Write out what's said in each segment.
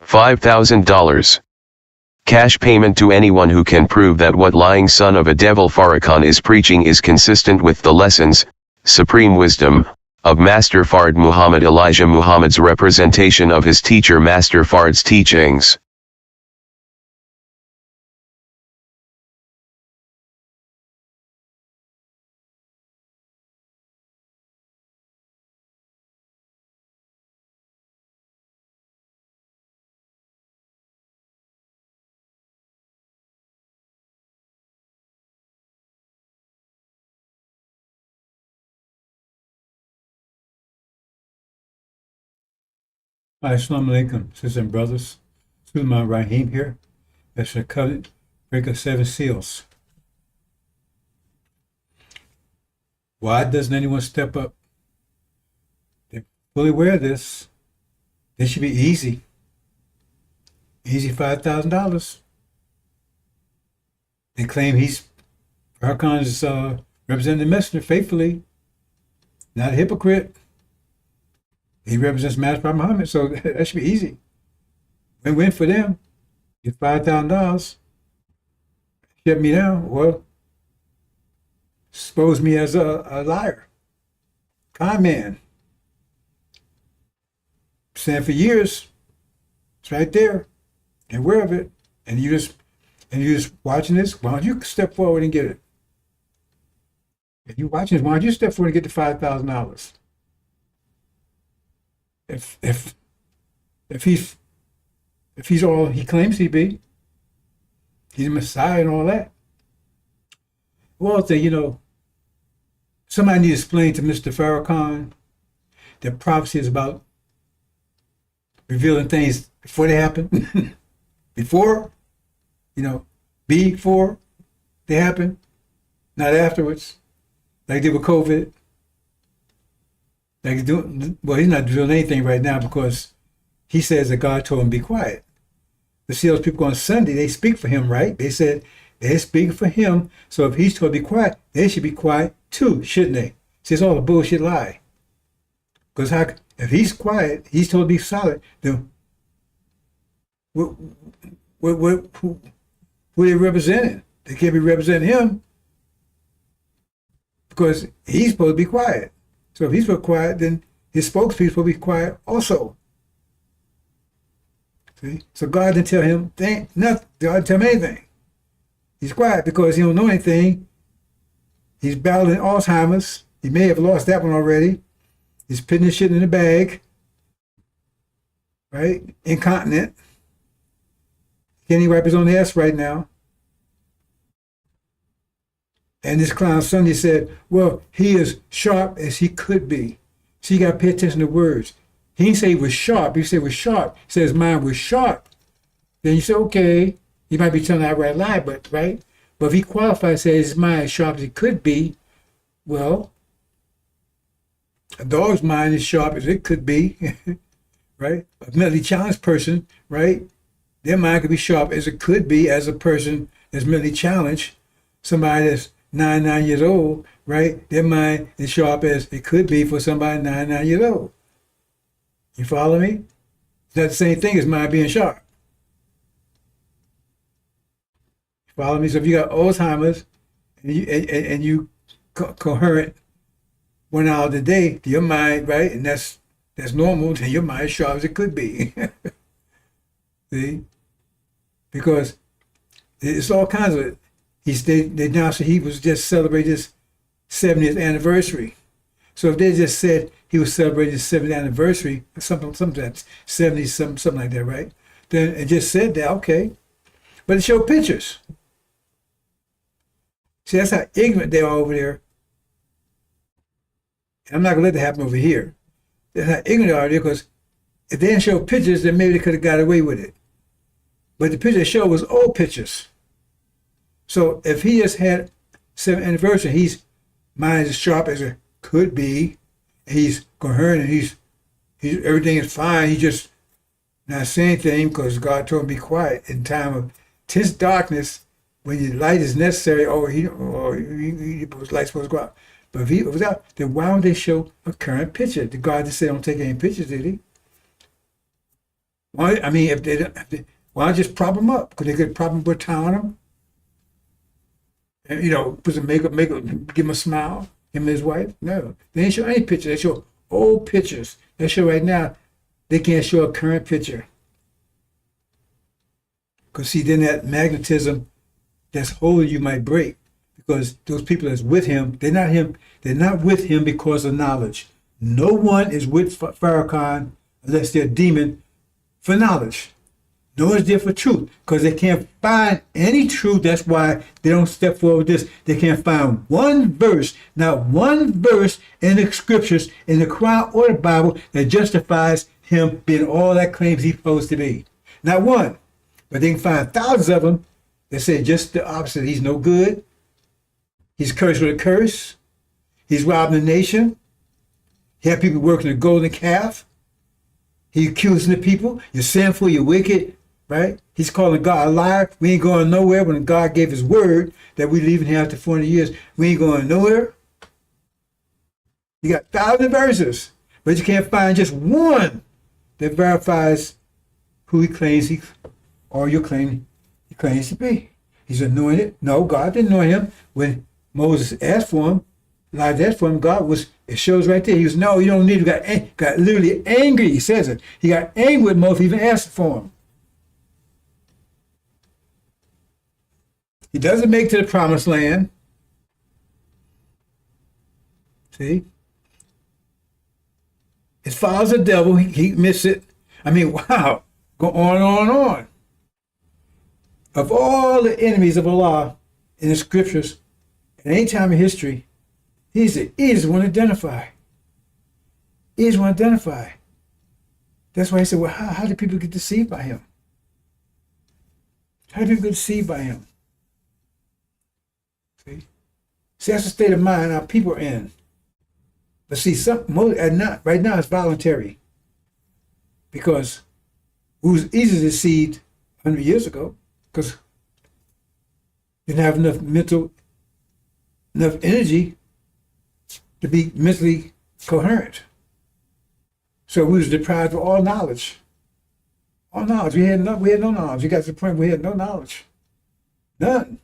$5,000. Cash payment to anyone who can prove that what lying son of a devil Farrakhan is preaching is consistent with the lessons, supreme wisdom, of Master Fard Muhammad Elijah Muhammad's representation of his teacher Master Fard's teachings. Hi, Assalamu alaikum, sisters and brothers. Sulaiman Rahim here. That's the covenant, break of 7 seals. Why doesn't anyone step up? They're fully aware of this. This should be easy. Easy $5,000. They claim Farrakhan is representing the messenger faithfully, not a hypocrite. He represents Master Prophet Muhammad, so that should be easy. Win-win for them. Get $5,000. Shut me down. Well, expose me as a liar. Con man. Saying for years. It's right there. They're aware of it. And you just watching this, why don't you step forward and get it? If you're watching this, why don't you step forward and get the $5,000? If he's all he claims he be, he's a Messiah and all that. Well, somebody needs to explain to Mr. Farrakhan that prophecy is about revealing things before they happen. Before they happen, not afterwards, like they did with COVID. He's not doing anything right now because he says that God told him to be quiet. The seals people on Sunday, they speak for him, right? They said they're speaking for him. So if he's told to be quiet, they should be quiet too, shouldn't they? See, it's all a bullshit lie. Because if he's quiet, he's told to be silent, then who are they representing? They can't be representing him because he's supposed to be quiet. So if he's supposed to be quiet, then his spokespeople supposed to be quiet also. See? So God didn't tell him nothing. God didn't tell him anything. He's quiet because he don't know anything. He's battling Alzheimer's. He may have lost that one already. He's putting his shit in the bag. Right? Incontinent. Can't even wipe his own ass right now. And this clown Sunday said, well, he is sharp as he could be. So you got to pay attention to words. He didn't say he was sharp. He said he was sharp. He said his mind was sharp. Then you say, okay, he might be telling that right lie, but right? But if he qualifies, says his mind as sharp as it could be, well, a dog's mind is sharp as it could be, right? A mentally challenged person, right? Their mind could be sharp as it could be as a person that's mentally challenged. Somebody that's 99 years old, right? Their mind is sharp as it could be for somebody 99 years old. You follow me? It's not the same thing as mind being sharp. You follow me? So if you got Alzheimer's and you coherent 1 hour a day to your mind, right? And that's normal, then your mind is sharp as it could be. See? Because it's all kinds of they announced that he was just celebrating his 70th anniversary. So if they just said he was celebrating his 70th anniversary, something like 70, something like that, right? Then it just said that, okay. But it showed pictures. See, that's how ignorant they are over there. And I'm not gonna let that happen over here. That's how ignorant they are there, because if they didn't show pictures, then maybe they could have got away with it. But the picture they showed was old pictures. So if he just had 7th anniversary, he's mind as sharp as it could be, he's coherent, and he's everything is fine. He just not saying anything because God told him to be quiet in time of intense darkness when your light is necessary. His light's supposed to go out. But if he was out, then why would they show a current picture? The God just said don't take any pictures, did he? Why? I mean, why not just prop them up? Because they could prop them, put a towel on them, and put some makeup, give him a smile, him and his wife. No, they ain't show any pictures. They show old pictures. They show right now. They can't show a current picture. Because see, then that magnetism that's holding you might break. Because those people that's with him, they're not with him because of knowledge. No one is with Farrakhan unless they're a demon for knowledge. No one's there for truth because they can't find any truth. That's why they don't step forward with this. They can't find one verse, not one verse in the scriptures, in the Quran or the Bible that justifies him being all that claims he's supposed to be. Not one. But they can find thousands of them that say just the opposite. He's no good. He's cursed with a curse. He's robbing the nation. He had people working the golden calf. He's accusing the people. You're sinful, you're wicked, right? He's calling God a liar. We ain't going nowhere when God gave his word that we leaving here after 40 years. We ain't going nowhere. You got thousands of verses, but you can't find just one that verifies who he claims he claims to be. He's anointed. No, God didn't anoint him. When Moses asked for him, Elijah asked for him, it shows right there. He was, no, you don't need him. Got literally angry. He says it. He got angry with Moses, even asked for him. He doesn't make it to the promised land. See? His father's a devil. He missed it. I mean, wow. Go on and on and on. Of all the enemies of Allah in the scriptures, at any time in history, he's the easiest one to identify. Easiest one to identify. That's why he said, well, how do people get deceived by him? How do people get deceived by him? See, that's the state of mind our people are in. But see, right now it's voluntary. Because we was easily deceived 100 years ago. Because didn't have enough energy to be mentally coherent. So we was deprived of all knowledge. All knowledge. We had no knowledge. We got to the point where we had no knowledge. None.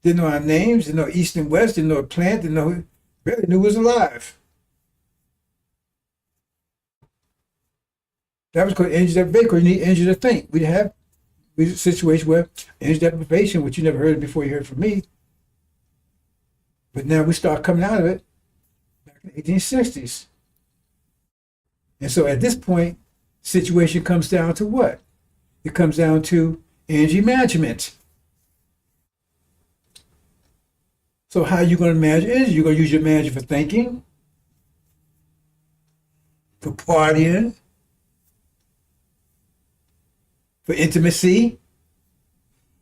Didn't know our names, didn't know east and west, didn't know a plant, barely knew it was alive. That was called energy deprivation. You need energy to think. We had a situation where energy deprivation, which you never heard of before you heard from me. But now we start coming out of it back in the 1860s. And so at this point, situation comes down to what? It comes down to energy management. So how are you going to manage energy? You're going to use your energy for thinking, for partying, for intimacy.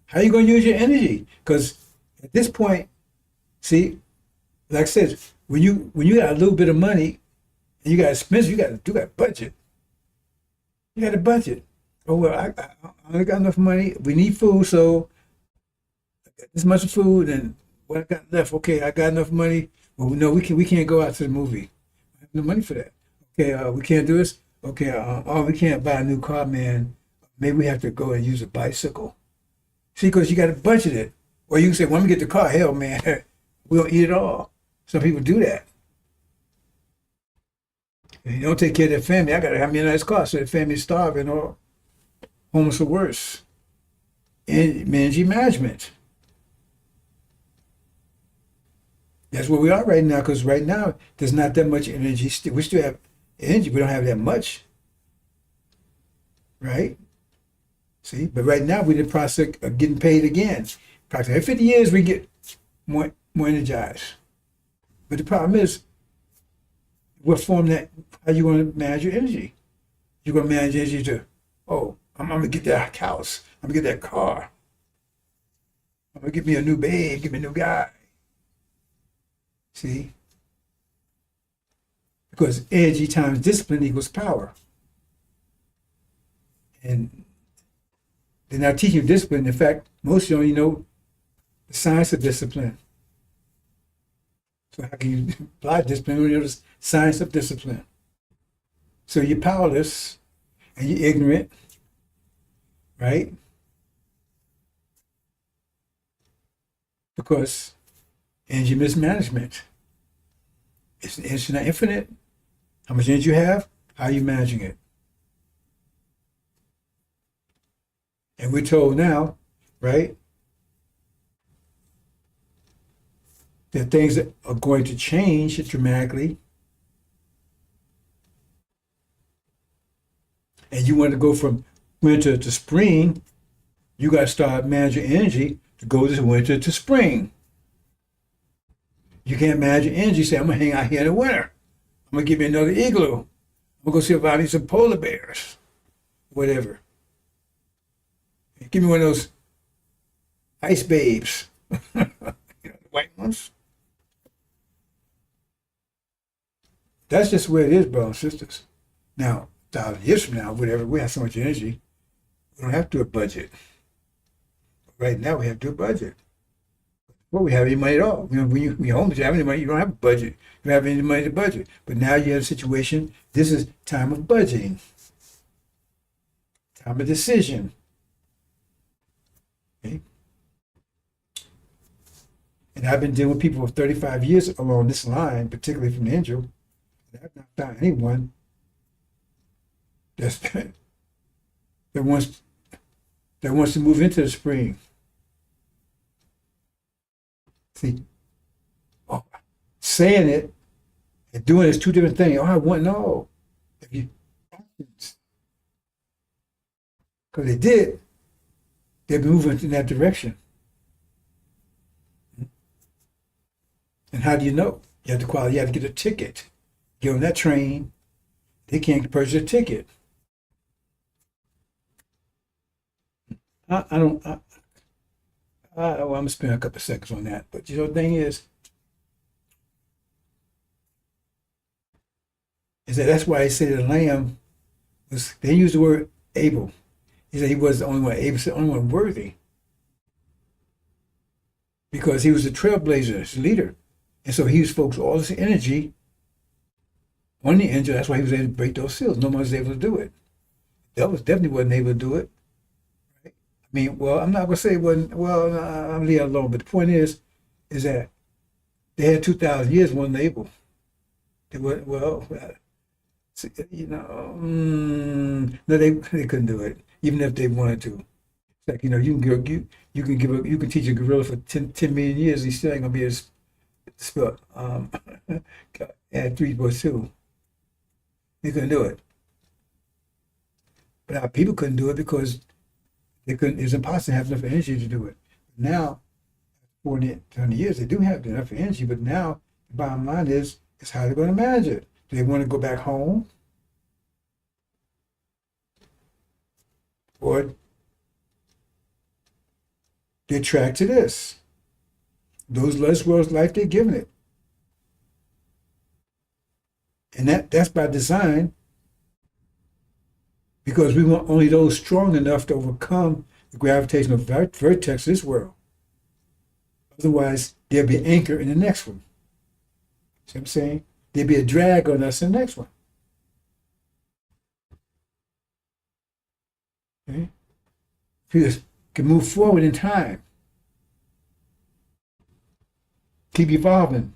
How are you going to use your energy? Because at this point, see, like I said, when you got a little bit of money and you got expenses, you got budget. You got a budget. Oh well, I only got enough money. We need food, so I got this much food and what I got left. Okay, I got enough money. Well, no, we can't go out to the movie. I have no money for that. Okay, we can't do this. Okay, we can't buy a new car, man. Maybe we have to go and use a bicycle. See, because you got to budget it. Or you can say, when we get the car, hell, man, we'll eat it all. Some people do that. If you don't take care of their family, I got to have me a nice car so the family's starving or homeless or worse. And energy management. That's where we are right now, because right now, there's not that much energy. We still have energy. We don't have that much. Right? See? But right now, we're in the process of getting paid again. Practically every 50 years, we get more energized. But the problem is, what form how you want to manage your energy? You're going to manage energy to, I'm going to get that house. I'm going to get that car. I'm going to get me a new babe, get me a new guy. See? Because energy times discipline equals power. And they're not teaching you discipline. In fact, most of you only know the science of discipline. So how can you apply discipline when you know the science of discipline? So you're powerless. and you're ignorant, right? Because energy mismanagement. It's not infinite. How much energy you have, how are you managing it? And we're told now, right, that things that are going to change dramatically, and you want to go from winter to spring, you got to start managing energy to go to winter to spring. You can't manage your energy. Say, I'm gonna hang out here in the winter. I'm gonna give me another igloo. I'm gonna go see if I need some polar bears, whatever. Give me one of those ice babes, the white ones. That's just the way it is, brothers and sisters. Now, 1,000 years from now, whatever, we have so much energy, we don't have to do a budget. Right now, we have to do a budget. Well, we have any money at all. When you're homeless, you have any money, you don't have a budget. You don't have any money to budget. But now you have a situation, this is time of budgeting, time of decision. Okay? And I've been dealing with people for 35 years along this line, particularly from the angel. And I've not found anyone that's, that wants to move into the spring. See, saying it and doing it is two different things. Oh, I want no. If you because they did, they're moving in that direction. And how do you know? You have to qualify. You have to get a ticket. Get on that train. They can't purchase a ticket. I don't. Well, I'm gonna spend a couple of seconds on that. But the thing is that that's why he said the lamb was. They used the word able. He said he was the only one able, the only one worthy, because he was the trailblazer, his leader, and so he was focused all this energy on the angel. That's why he was able to break those seals. No one was able to do it. That was definitely wasn't able to do it. Right? I mean, well, I'm not gonna say it wasn't. Well, I'm leave it alone. But the point is that they had 2,000 years, wasn't able. They were no, no, they couldn't do it, even if they wanted to. It's like you can teach a gorilla for 10 million years, he's still ain't gonna be able to spell add 3 plus 2. They couldn't do it. But our people couldn't do it because they couldn't. It's impossible to have enough energy to do it. Now, 40, 20 years, they do have enough energy, but now the bottom line is how they're going to manage it. Do they want to go back home? Or they track to this. Those less world's life they're giving it. And that's by design, because we want only those strong enough to overcome the gravitational vertex of this world. Otherwise, there'll be an anchor in the next one. See what I'm saying? There'll be a drag on us in the next one. Okay? People can move forward in time. Keep evolving.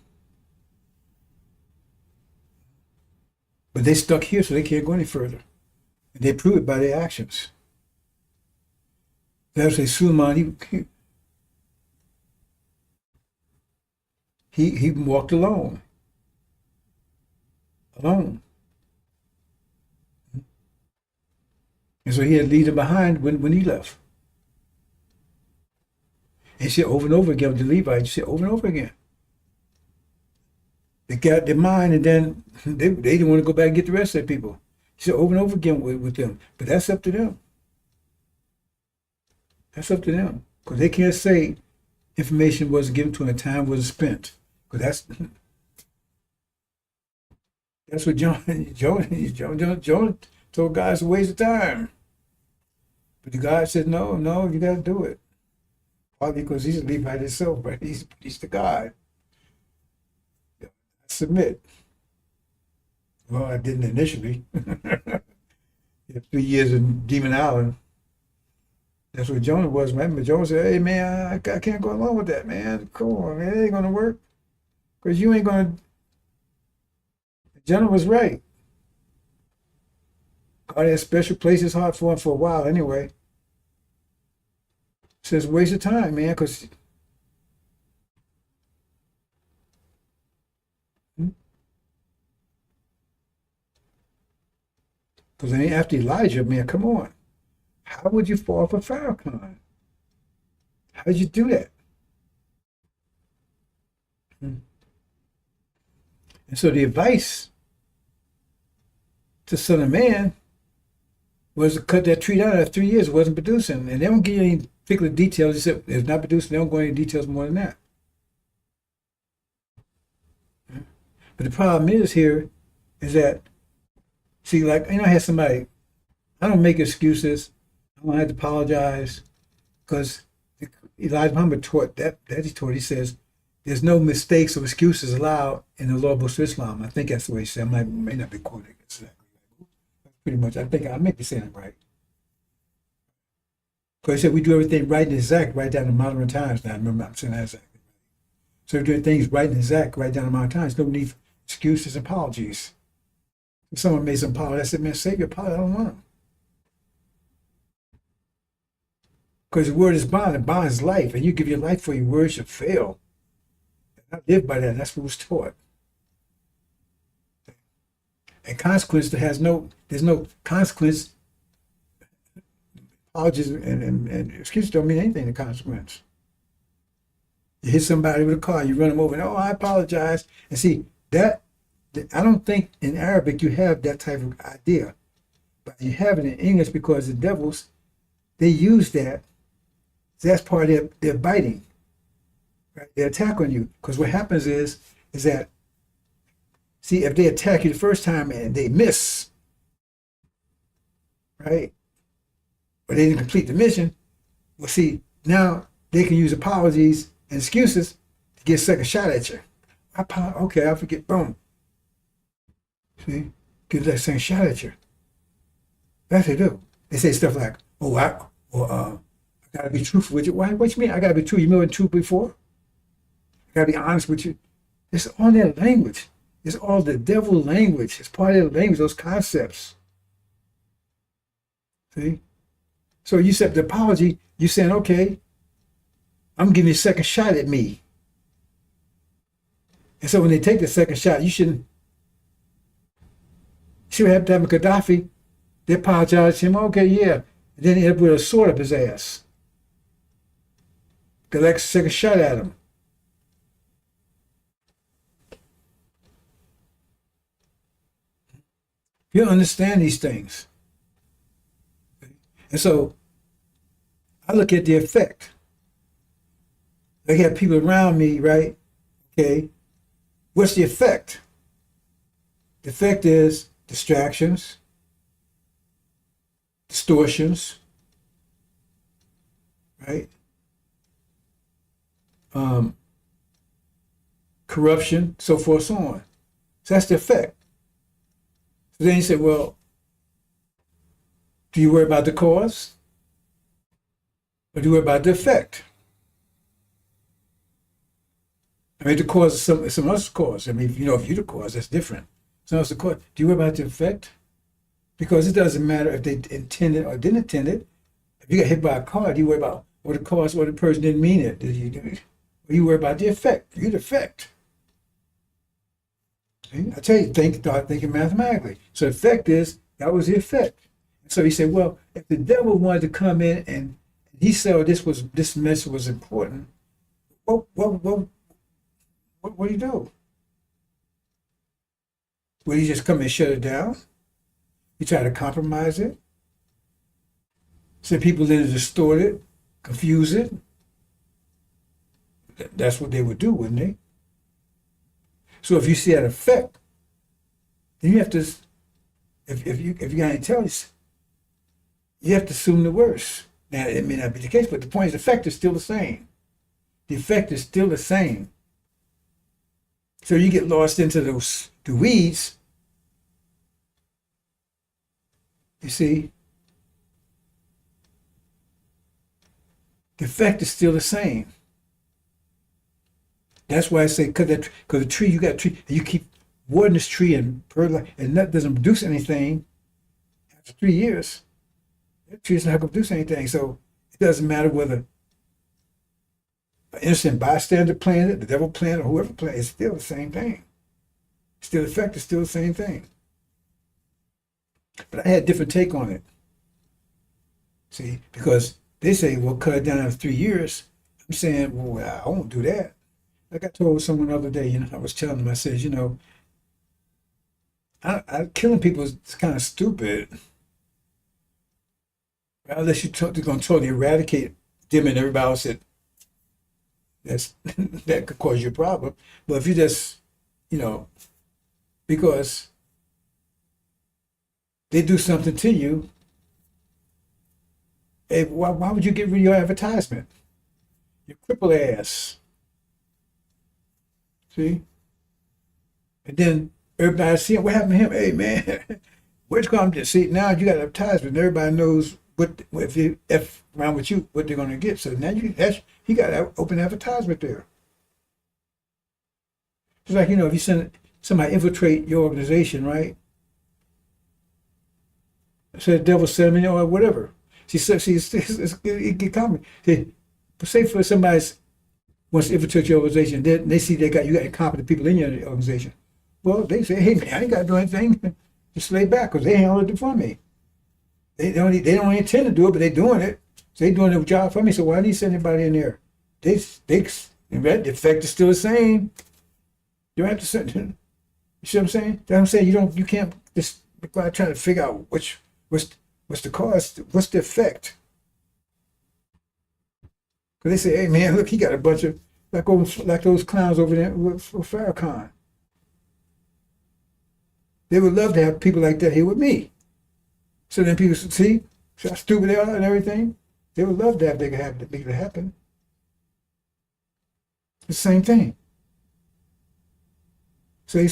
But they stuck here, so they can't go any further. And they prove it by their actions. That's a Suleiman, he walked alone. Alone. And so he had to leave them behind when he left. And he said over and over again with the Levites, he said over and over again. They got their mind, and then they didn't want to go back and get the rest of the people. He said over and over again with them. But that's up to them. That's up to them. Because they can't say information wasn't given to them and time wasn't spent. Because that's what Jonah told God it's a waste of time. But the God said, no, you got to do it. Partly because he's a Levite himself, but he's the God. Submit. Well, I didn't initially. Yeah, 3 years in Demon Island. That's what Jonah was, man. But Jonah said, "Hey, man, I can't go along with that, man. Come on, man. It ain't gonna work because you ain't gonna." Jonah was right. God had special places hard for him for a while, anyway. Says waste of time, man, because then after Elijah, man, come on, how would you fall for Farrakhan? How did you do that? And so the advice to Son of Man was to cut that tree down after 3 years. It wasn't producing, and they don't give you any particular details. They said it's not producing. They don't go into details more than that. But the problem is here is that, see, like, I had somebody, I don't make excuses. I don't have to apologize because Elijah Muhammad taught he says, there's no mistakes or excuses allowed in the law books of Islam. I think that's the way he said. I may not be quoting it exactly. Pretty much, I think I may be saying it right. Because he said we do everything right and exact, right down to modern times. Now, remember, I'm saying that exactly. So we're doing things right and exact, right down to modern times. No need for excuses and apologies. If someone made some apology, I said, man, save your apology. I don't want them. Because the word is bond, and bond is life, and you give your life for your words shall fail. And I live by that. That's what was taught. And consequence there's no consequence. Apologies and excuses don't mean anything to consequence. You hit somebody with a car, you run them over, and I apologize. And see, that I don't think in Arabic you have that type of idea. But you have it in English because the devils, they use that. That's part of their biting. Right? They attack on you. Because what happens is that, see, if they attack you the first time and they miss, right? Or they didn't complete the mission, well, see, now they can use apologies and excuses to get a second shot at you. Okay, I forget, boom. See, get that second shot at you. That's what they do. They say stuff like, I gotta be truthful with you. Why? What you mean? I gotta be true. You been true before? I gotta be honest with you. It's all their language. It's all the devil language. It's part of their language, those concepts. See? So you said the apology, you saying, okay, I'm giving you a second shot at me. And so when they take the second shot, you shouldn't. See what happened to Gaddafi? They apologized to him, okay, yeah. And then he ended up with a sword up his ass. Got a second shot at him. You understand these things. And so I look at the effect. I have people around me, right? Okay. What's the effect? The effect is distractions, distortions, right? Corruption, so forth, so on. So that's the effect. So then you say, well, do you worry about the cause? Or do you worry about the effect? I mean, the cause is some else's cause. I mean, if you're the cause, that's different. Someone else's cause. Do you worry about the effect? Because it doesn't matter if they intended or didn't intend it. If you got hit by a car, do you worry about what the cause or the person didn't mean it? Did you do it? Or you worry about the effect? You're the effect. See? I tell you, start thinking mathematically. So the effect is, that was the effect. So he said, well, if the devil wanted to come in and he said, oh, this message was important, what do you do? Will you just come and shut it down? You try to compromise it? Send people in to distort it, confuse it? That's what they would do, wouldn't they? So if you see that effect, then you have to, if you got intelligence, you have to assume the worst. Now, it may not be the case, but the point is the effect is still the same. The effect is still the same. So you get lost into the weeds, You see, the effect is still the same. That's why I say, because the tree, you got a tree, and you keep watering this tree and fertilize, and that doesn't produce anything after 3 years. That tree is not going to produce anything. So it doesn't matter whether an innocent bystander planted, the devil planted, or whoever planted, it's still the same thing. Still, the effect is still the same thing. But I had a different take on it. See, because they say, well, cut it down after 3 years. I'm saying, well, I won't do that. Like I told someone the other day, I was telling them, I said, killing people is kind of stupid. Unless you're going to totally eradicate them and everybody else that could cause you a problem. But if you just, because they do something to you, hey, why would you get rid of your advertisement? Your crippled ass. See? And then everybody seeing what happened to him. Hey, man, where's come to see? Now you got advertisement. Everybody knows if you F around with you, what they're going to get. So now you got open advertisement there. It's like, if you send somebody infiltrate your organization, right? So the devil sent me or whatever. It get common. Say for somebody wants to infiltrate your organization, they see you got incompetent people in your organization. Well, they say, hey man, I ain't got to do anything. Just lay back because they handled it for me. They don't intend to do it, but they're doing it. So they're doing their job for me. So why do you send anybody in there? The effect is still the same. You don't have to send. You see what I'm saying? That's what I'm saying. You can't just try to figure out what's the cause, what's the effect. Because they say, hey man, look, he got a bunch of like those clowns over there with Farrakhan. They would love to have people like that here with me. So then people see how stupid they are and everything. They would love to have make it happen. It's the same thing. So you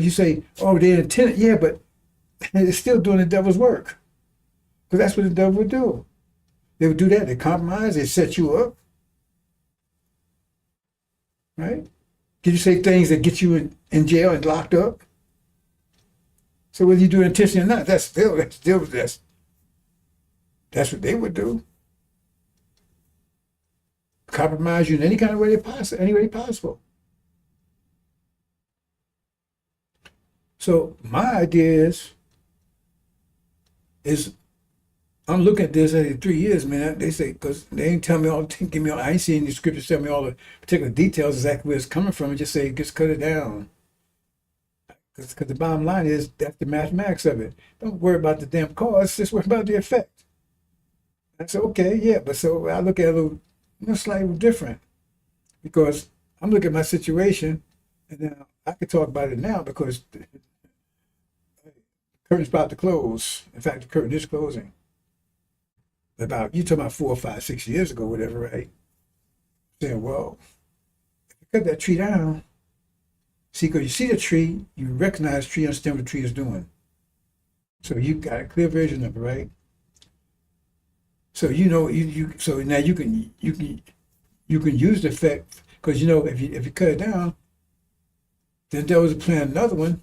say, oh, they intended, yeah, but they're still doing the devil's work. Because that's what the devil would do. They would do that. They compromise. They set you up. Right? Did you say things that get you in jail and locked up? So whether you do it intentionally or not, that's what they would do. Compromise you in any kind of way possible. So my idea is I'm looking at this at 3 years, man. They say, because they ain't tell me I ain't seen the scriptures tell me all the particular details exactly where it's coming from, and just say, just cut it down. Because the bottom line is, that's the mathematics of it. Don't worry about the damn cause, just worry about the effect. I said, okay, yeah, but so I look at it a little, slightly different. Because I'm looking at my situation, and now I can talk about it now because the curtain's about to close. In fact, the curtain is closing. You talking about 4 or 5, 6 years ago, whatever, right? Saying, well, if you cut that tree down, see, because you see the tree, you recognize the tree, understand what the tree is doing. So you got a clear vision of it, right? So so now you can use the effect, because if you cut it down, then there was a plan another one,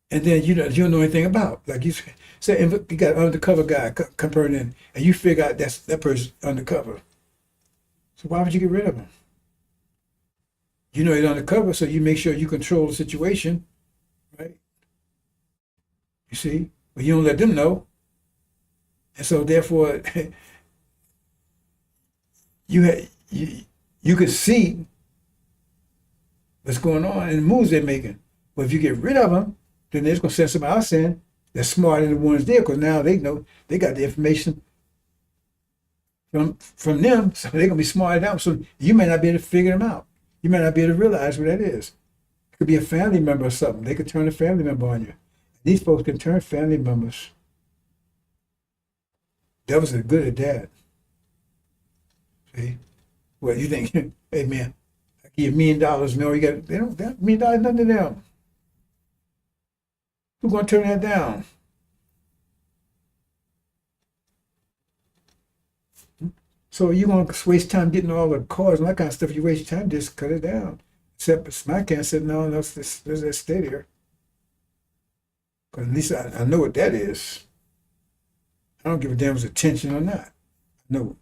and then you don't know anything about. Like you say, you got an undercover guy come in, and you figure out that person's undercover. So why would you get rid of him? He's undercover, so you make sure you control the situation, right? You see, but you don't let them know, and so therefore, you can see what's going on and the moves they're making. But if you get rid of them, then they're just going to send somebody else in that's smarter than the ones there, because now they know they got the information from them, so they're going to be smarter than them. So you may not be able to figure them out. You may not be able to realize what that is. It could be a family member or something. They could turn a family member on you. These folks can turn family members. Devils are good at that. See? Well, you think, hey man, I give you $1 million. No, they don't, that $1 million, nothing to them. Who's going to turn that down? So you're going to waste time getting all the cars and that kind of stuff. You waste time, just cut it down. Except Smack can't say, no, let's just stay there. Because at least I know what that is. I don't give a damn if it's attention or not. I know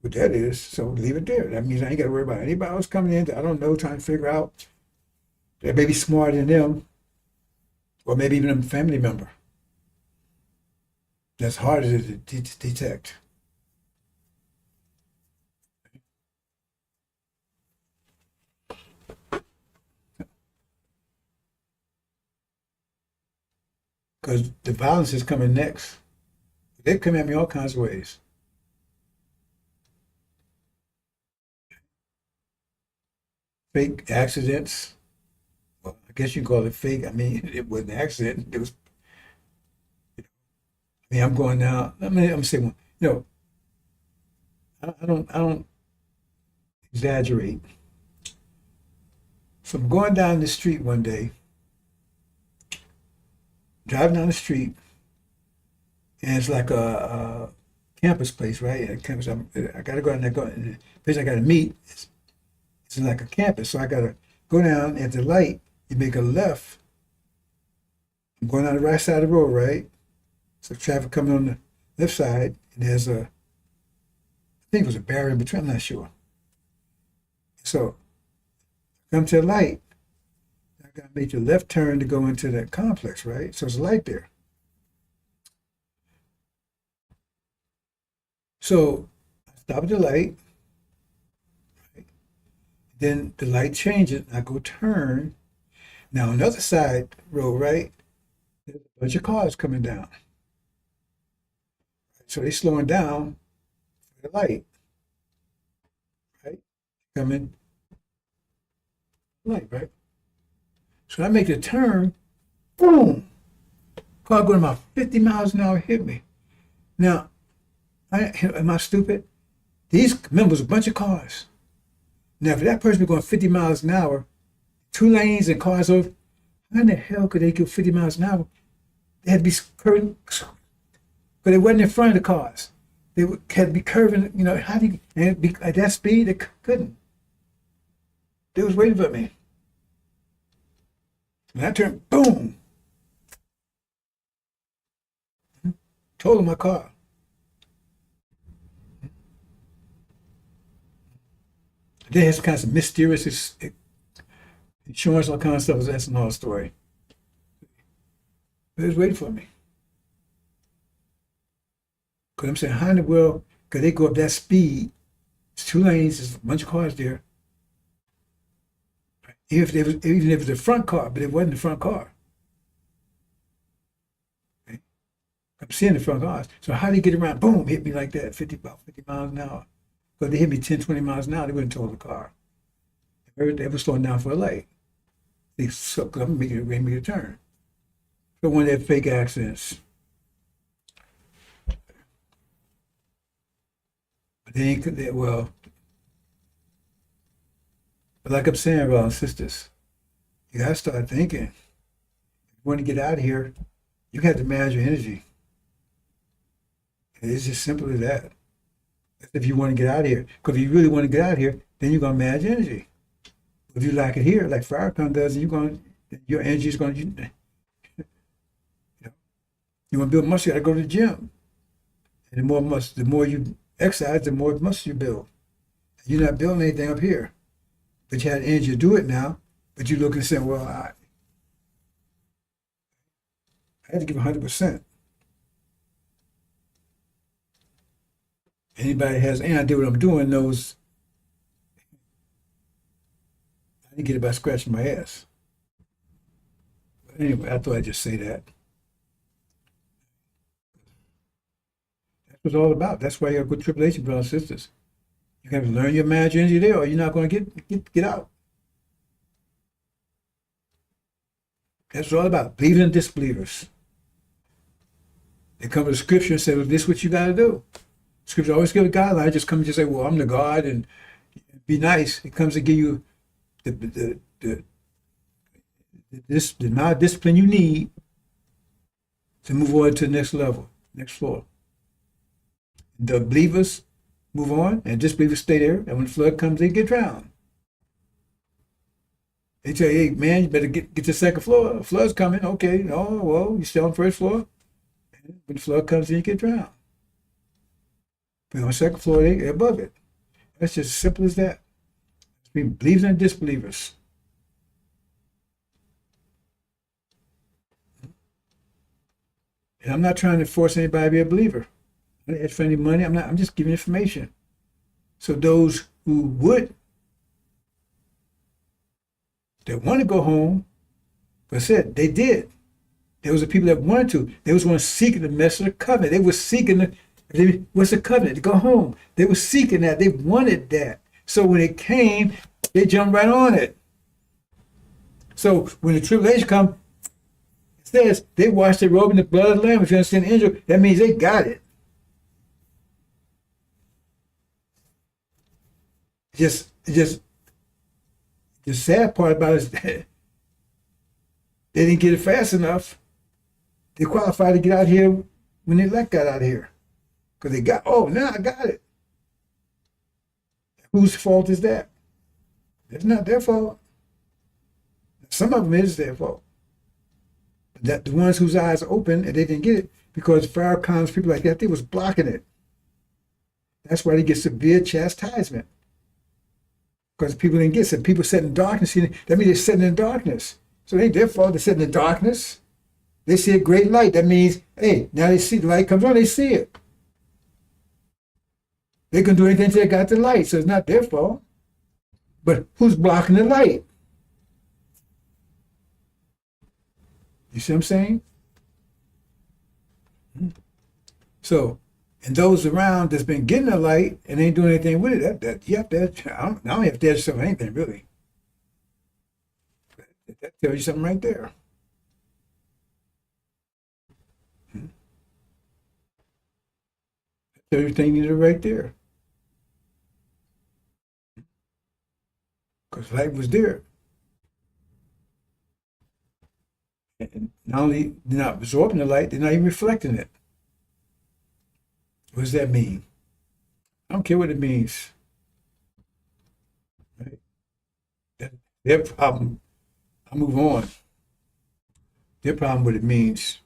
what that is, so leave it there. That means I ain't got to worry about anybody else coming in that I don't know, trying to figure out. They may be smarter than them, or maybe even a family member. That's harder to detect. Because the violence is coming next. They come at me all kinds of ways. Fake accidents. Well, I guess you call it fake. I mean, it wasn't an accident. It was. I mean, I'm going now. I'm saying, I don't exaggerate. So I'm going down the street one day, driving down the street, and it's like a campus place, right? A campus. I gotta go out there. The place I gotta meet. It's like a campus, so I gotta go down at the light. You make a left. I'm going on the right side of the road, right? So traffic coming on the left side, and there's I think it was a barrier in between. I'm not sure. So come to the light. I gotta make the left turn to go into that complex, right? So there's a light there. So I stop at the light. Then the light changes. I go turn. Now on the other side road, right? There's a bunch of cars coming down. So they slowing down for the light, right? Coming light, right? So I make the turn, boom! Car going about 50 miles an hour hit me. Now, am I stupid? These members, a bunch of cars. Now, for that person be going 50 miles an hour, two lanes and cars over, how in the hell could they go 50 miles an hour? They had to be curving, but they wasn't in front of the cars. They had to be curving, how do you, and be, at that speed, they couldn't. They was waiting for me. And I turned, boom, totaled my car. They had some kinds of mysterious insurance, all kinds of stuff. That's another story. They was waiting for me. Because I'm saying, how in the world could they go up that speed? It's two lanes, there's a bunch of cars there. Even if it's a front car, but it wasn't the front car. Okay? I'm seeing the front cars. So how do you get around? Boom, hit me like that, about 50 miles an hour. But they hit me 10, 20 miles an hour, they wouldn't total the car. They were slowing down for a light. They suck up and make a turn. So one of their fake accidents. But they ain't, well, but like I'm saying, brothers and sisters, you gotta start thinking. If you want to get out of here, you have to manage your energy. It's just simple as that. If you want to get out of here. Because if you really want to get out of here, then you're going to manage energy. If you like it here, like Farrakhan does, your energy is going to, you want to build muscle, you got to go to the gym. And the more you exercise, the more muscle you build. You're not building anything up here. But you had energy to do it now, but you're looking and saying, well, I had to give 100%. Anybody that has any idea what I'm doing knows I didn't get it by scratching my ass. But anyway, I thought I'd just say that. That's what it's all about. That's why you have good tribulation, brothers and sisters. You got to learn your manage energy there, or you're not going to get out. That's what it's all about. Believing in disbelievers. They come to the scripture and say, well, this is what you got to do. Scripture always give a guideline. Just come and just say, well, I'm the God and be nice. It comes to give you the amount of discipline you need to move on to the next level, next floor. The believers move on, and disbelievers stay there. And when the flood comes, they get drowned. They tell you, hey, man, you better get to the second floor. Flood's coming. Okay. Oh, well, you still on the first floor. When the flood comes in, you get drowned. But on the second floor, they're above it. That's just as simple as that. Believers and disbelievers. And I'm not trying to force anybody to be a believer. I'm not asking for any money. I'm just giving information. So those who would, that want to go home, but said they did. There was the people that wanted to. They was one seeking the message of the covenant. They were seeking what's the covenant? To go home. They were seeking that. They wanted that. So when it came, they jumped right on it. So when the tribulation comes, it says they washed their robe in the blood of the Lamb. If you understand Israel, that means they got it. The sad part about it is that they didn't get it fast enough. They qualified to get out here when the elect got out of here. Because they got, now I got it. Whose fault is that? It's not their fault. Some of them is their fault. That the ones whose eyes are open and they didn't get it because Farrakhan's people like that, they was blocking it. That's why they get severe chastisement. Because people didn't get it. People sat in darkness. That means they're sitting in darkness. So it ain't their fault they're sitting in darkness. They see a great light. That means, hey, now they see the light comes on, they see it. They can do anything until they got the light, so it's not their fault. But who's blocking the light? You see what I'm saying? So, and those around that's been getting the light and ain't doing anything with it, you have to, I don't have to ask yourself anything, really. That tells you something right there. That tells you everything you need right there. Because light was there. And not only they're not absorbing the light, they're not even reflecting it. What does that mean? I don't care what it means. Right? Their problem, I move on. Their problem, what it means.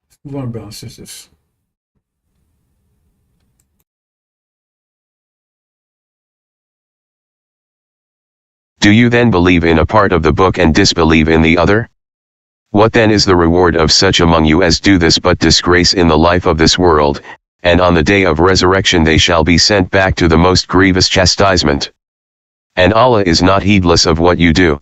Let's move on, brothers and sisters. Do you then believe in a part of the book and disbelieve in the other? What then is the reward of such among you as do this but disgrace in the life of this world, and on the day of resurrection they shall be sent back to the most grievous chastisement? And Allah is not heedless of what you do.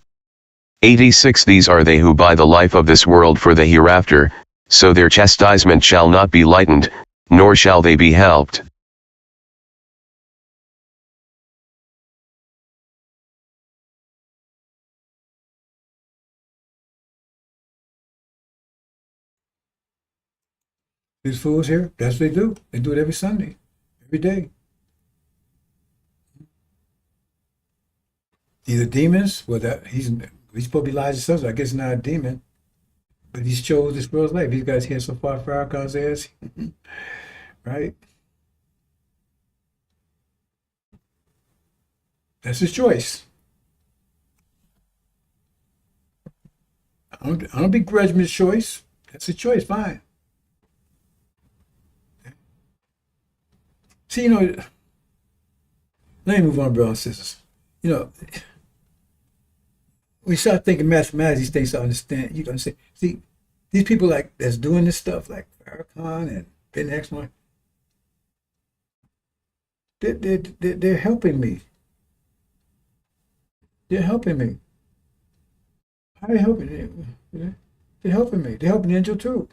86 These are they who buy the life of this world for the hereafter, so their chastisement shall not be lightened, nor shall they be helped. These fools here, that's what they do. They do it every Sunday, every day. Either demons, well, he's supposed to be Elijah's son, so I guess he's not a demon. But he's chose this world's life. These guys here so far, Farrakhan's ass, right? That's his choice. I don't begrudge him his choice. That's his choice, fine. See, let me move on, brothers and sisters. When you start thinking mathematics, these things to understand, you can understand. See, these people that's doing this stuff, like Farrakhan and Ben Exmore, they're helping me. They're helping me. How are they helping me? They're helping me. They're helping Angel too.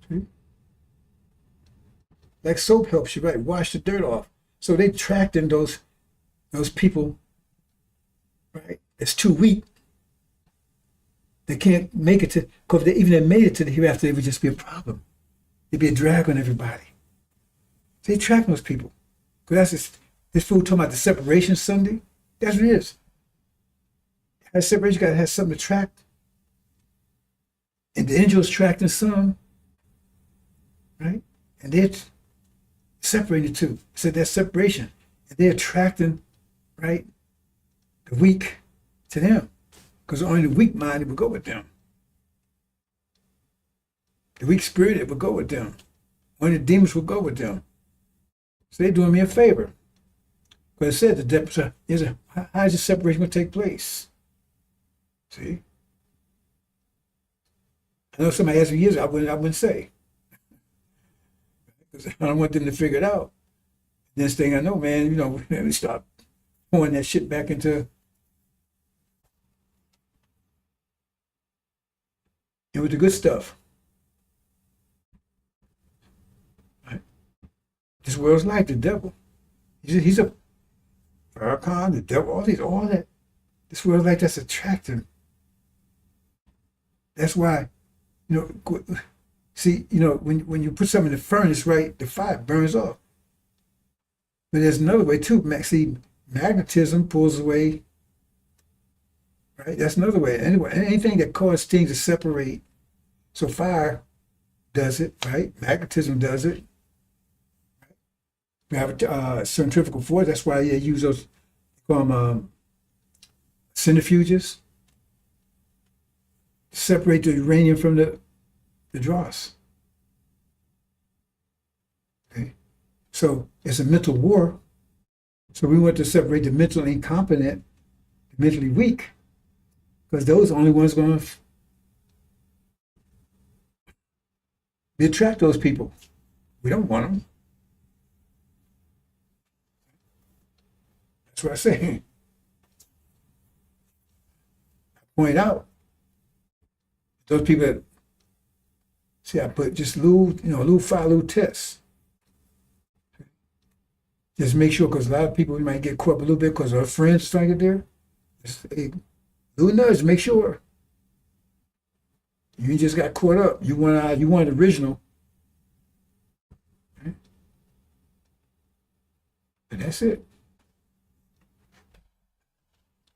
See? Like soap helps you, right? Wash the dirt off. So they tracked in those people, right? It's too weak. They can't make it to, because if they made it to the hereafter, it would just be a problem. It'd be a drag on everybody. So they track those people. Because that's this fool talking about the separation Sunday. That's what it is. That separation, you got to have something to track. And the angels tracked in some. right? And they're separating the two. So that's separation. And they're attracting, right, the weak to them. Because only the weak-minded will go with them. The weak-spirited will go with them. Only the demons will go with them. So they're doing me a favor. But it said the depth is how is the separation going to take place? See? I know somebody asked me years ago, I wouldn't say. Because I don't want them to figure it out. Next thing I know, man, you know, we start pouring that shit back into. And with the good stuff. Right? This world's like the devil. He's a Farrakhan, the devil, all that. This world's like that's attractive. That's why, you know, see, you know, when you put something in the furnace, right, the fire burns off. But there's another way too. See, magnetism pulls away. Right, that's another way. Anyway, anything that causes things to separate. So fire does it, right? Magnetism does it. We have centrifugal force. That's why they use those, call them centrifuges, to separate the uranium from the dross. Okay, so it's a mental war. So we want to separate the mentally incompetent, the mentally weak, because those are the only ones going to attract those people. We don't want them. That's what I say. I point out those people that, see, I put just little tests. Just make sure, because a lot of people might get caught up a little bit because our friends trying to get there. Just a little nudge, make sure. You just got caught up. You want the original. Okay? And that's it.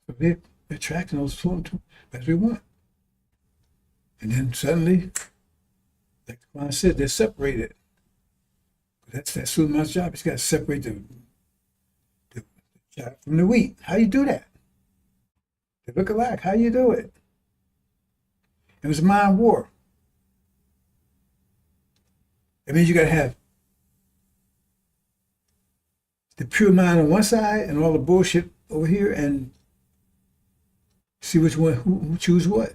So they're attracting those two as we want. And then suddenly, like Juan said, they're separated. That's Suleiman's job. He's got to separate the chaff from the wheat. How do you do that? They look alike. How do you do it? It was a mind war. That means you got to have the pure mind on one side and all the bullshit over here, and see which one, who choose what.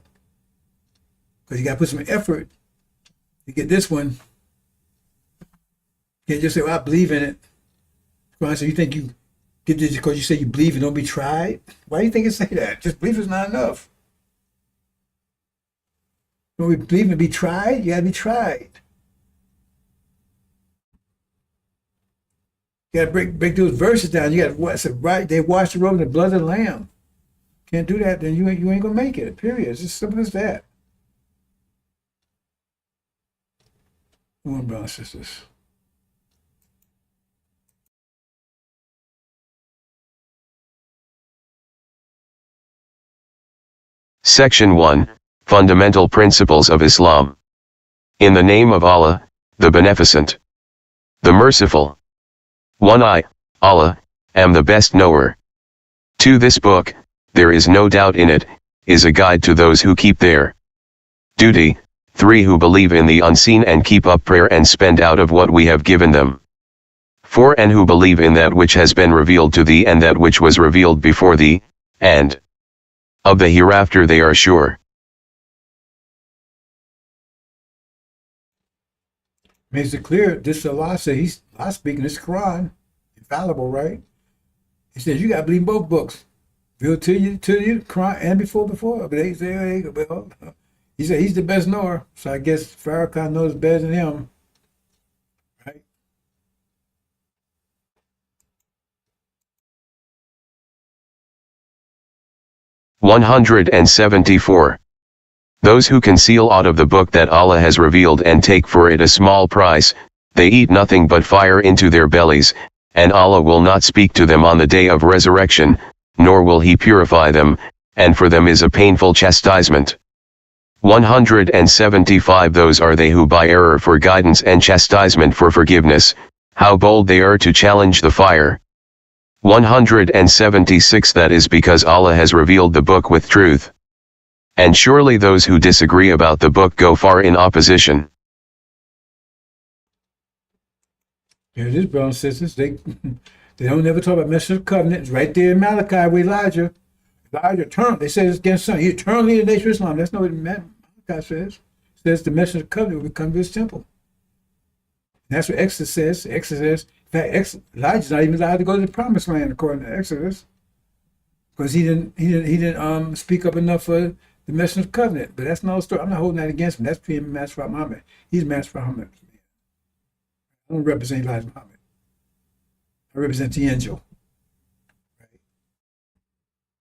Because you got to put some effort to get this one. You can't just say, well, I believe in it. So you think you get this because you say you believe and don't be tried? Why do you think it say that? Just believe is not enough. When we believe and be tried, you got to be tried. You got to break those verses down. You got to watch right. They wash the road in the blood of the Lamb. Can't do that, then you ain't gonna make it. Period. It's as simple as that. Come on, brothers and sisters. Section 1, Fundamental Principles of Islam. In the name of Allah, the Beneficent, the Merciful. 1. I, Allah, am the best knower. 2. This book, there is no doubt in it, is a guide to those who keep their duty. 3. Who believe in the unseen and keep up prayer and spend out of what we have given them. 4. And who believe in that which has been revealed to thee and that which was revealed before thee, and of the hereafter they are sure. Makes it clear, this Allah said, he's speaking this Quran, infallible, right? He says you got to believe in both books. Revealed to you, Quran and before. But they say, well, he said he's the best knower, so I guess Farrakhan knows better than him, right? $174. Those who conceal aught of the book that Allah has revealed and take for it a small price, they eat nothing but fire into their bellies, and Allah will not speak to them on the day of resurrection, nor will he purify them, and for them is a painful chastisement. 175 Those are they who by error for guidance and chastisement for forgiveness, how bold they are to challenge the fire. 176 That is because Allah has revealed the book with truth. And surely those who disagree about the book go far in opposition. There it is, brothers and sisters. They don't never talk about Messianic covenant. It's right there in Malachi with Elijah. Elijah, they say it's against son. He eternally the nation of Islam. That's not what Malachi says. It says the Messianic covenant will come to his temple. And that's what Exodus says. Exodus says, in fact, Elijah's not even allowed to go to the promised land according to Exodus. Because he didn't speak up enough for the Messianic covenant. But that's another story. I'm not holding that against him. That's between Master Muhammad. He's Master Muhammad. I don't represent Elijah Muhammad. I represent the angel. Right?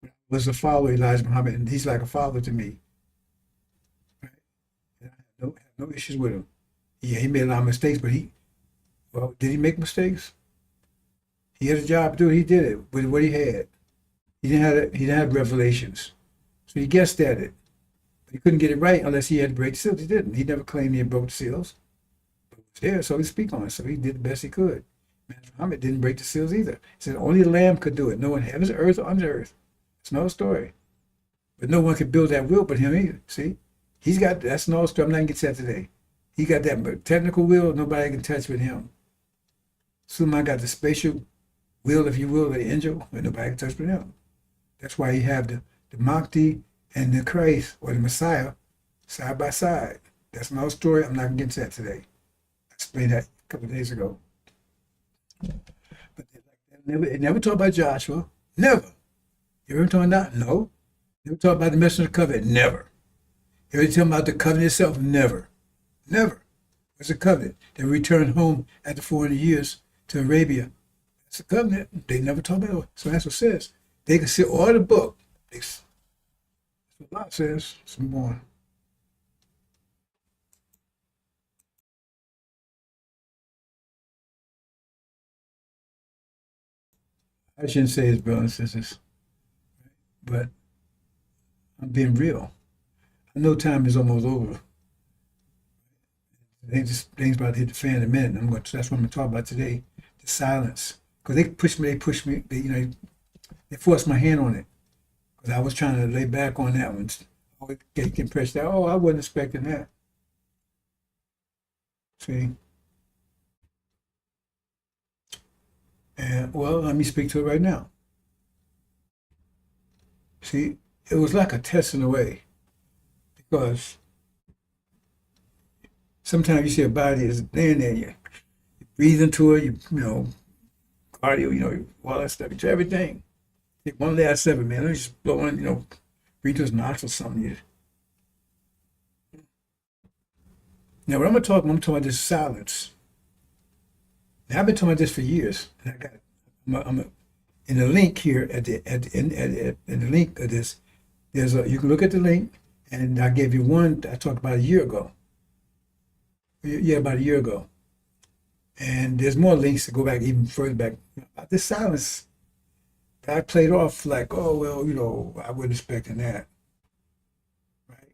I was a follower of Elijah Muhammad, and he's like a father to me. Right? And I have no issues with him. Yeah, he made a lot of mistakes, but did he make mistakes? He had a job to do. He did it with what he had. He didn't have revelations, so he guessed at it. But he couldn't get it right unless he had to break the seals. He didn't. He never claimed he had broke the seals. But it was there, so he speak on it. So he did the best he could. Muhammad didn't break the seals either. He said only the Lamb could do it. No one in heaven, earth, or under earth. It's another story. But no one could build that will but him either. See, that's another story. I'm not gonna get to that today. He got that technical will nobody can touch with him. Suleiman got the spatial will, if you will, of the angel, and nobody can touch with him. That's why you have the Mahdi and the Christ, or the Messiah, side by side. That's another story. I'm not gonna get into that today. I explained that a couple of days ago. But it never talk about Joshua. Never. You ever talk about that? No. Never talk about the Messianic covenant. Never. You ever talk about the covenant itself? Never. Never. What's a covenant? They returned home after 400 years to Arabia. That's a covenant. They never talk about it. So that's what it says. They can see all the book. That's what Allah says. Some more. I shouldn't say his brothers and sisters, but I'm being real. I know time is almost over. Things about to hit the fan in a minute. That's what I'm going to talk about today. The silence, because they pushed me. They forced my hand on it, because I was trying to lay back on that one. Always get impressed that I wasn't expecting that. See. And well, let me speak to it right now. See, it was like a test in a way, because sometimes you see a body is laying there, you breathe into it, cardio, all that stuff, you do everything. Take one last seven, man. Let me just blow in, breathe to his nostrils or something. Now, what I'm talking about this silence. Now, I've been talking about this for years, and I'm in the link here in the link of this. You can look at the link, and I gave you one I talked about a year ago. Yeah, about a year ago. And there's more links to go back even further back. About this silence, I played off like, oh well, I wasn't expecting that, right?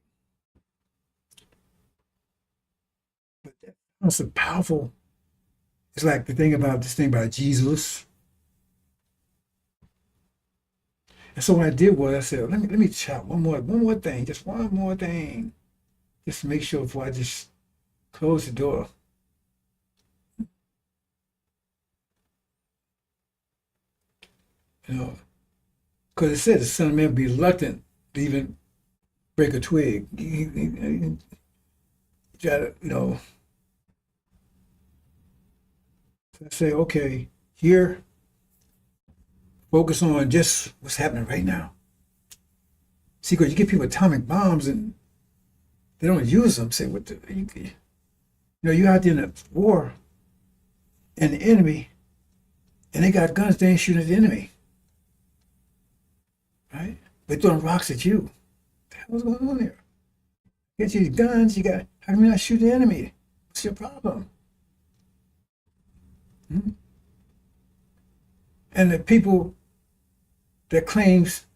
But that's so powerful. It's like the thing about this thing about Jesus. And so what I did was I said, let me chat one more thing, just one more thing, just to make sure before I just close the door. Because it says the Son of Man be reluctant to even break a twig. He try to, so I say, okay, here, focus on just what's happening right now. See, because you give people atomic bombs and they don't use them. Say, what you're out there in a war and the enemy, and they got guns, they ain't shooting at the enemy. Right? They're throwing rocks at you. What's going on there? Get you guns, how come you not shoot the enemy? What's your problem? And the people that claims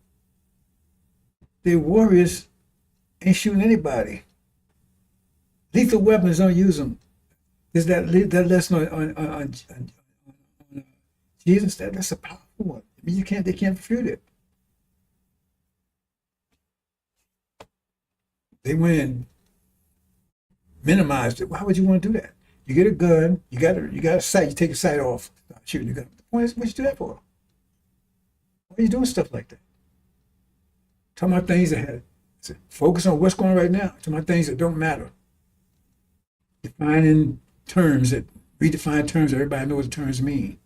they're warriors ain't shooting anybody. Lethal weapons, don't use them. Is that lesson on Jesus? That's a powerful one. I mean, they can't refute it. They went and minimized it. Why would you want to do that? You get a gun, you got a sight, you take the sight off, start shooting the gun. What you do that for? Why are you doing stuff like that? Talking about things that focus on what's going on right now. Talking about things that don't matter. Defining terms that redefine terms that everybody knows what the terms mean.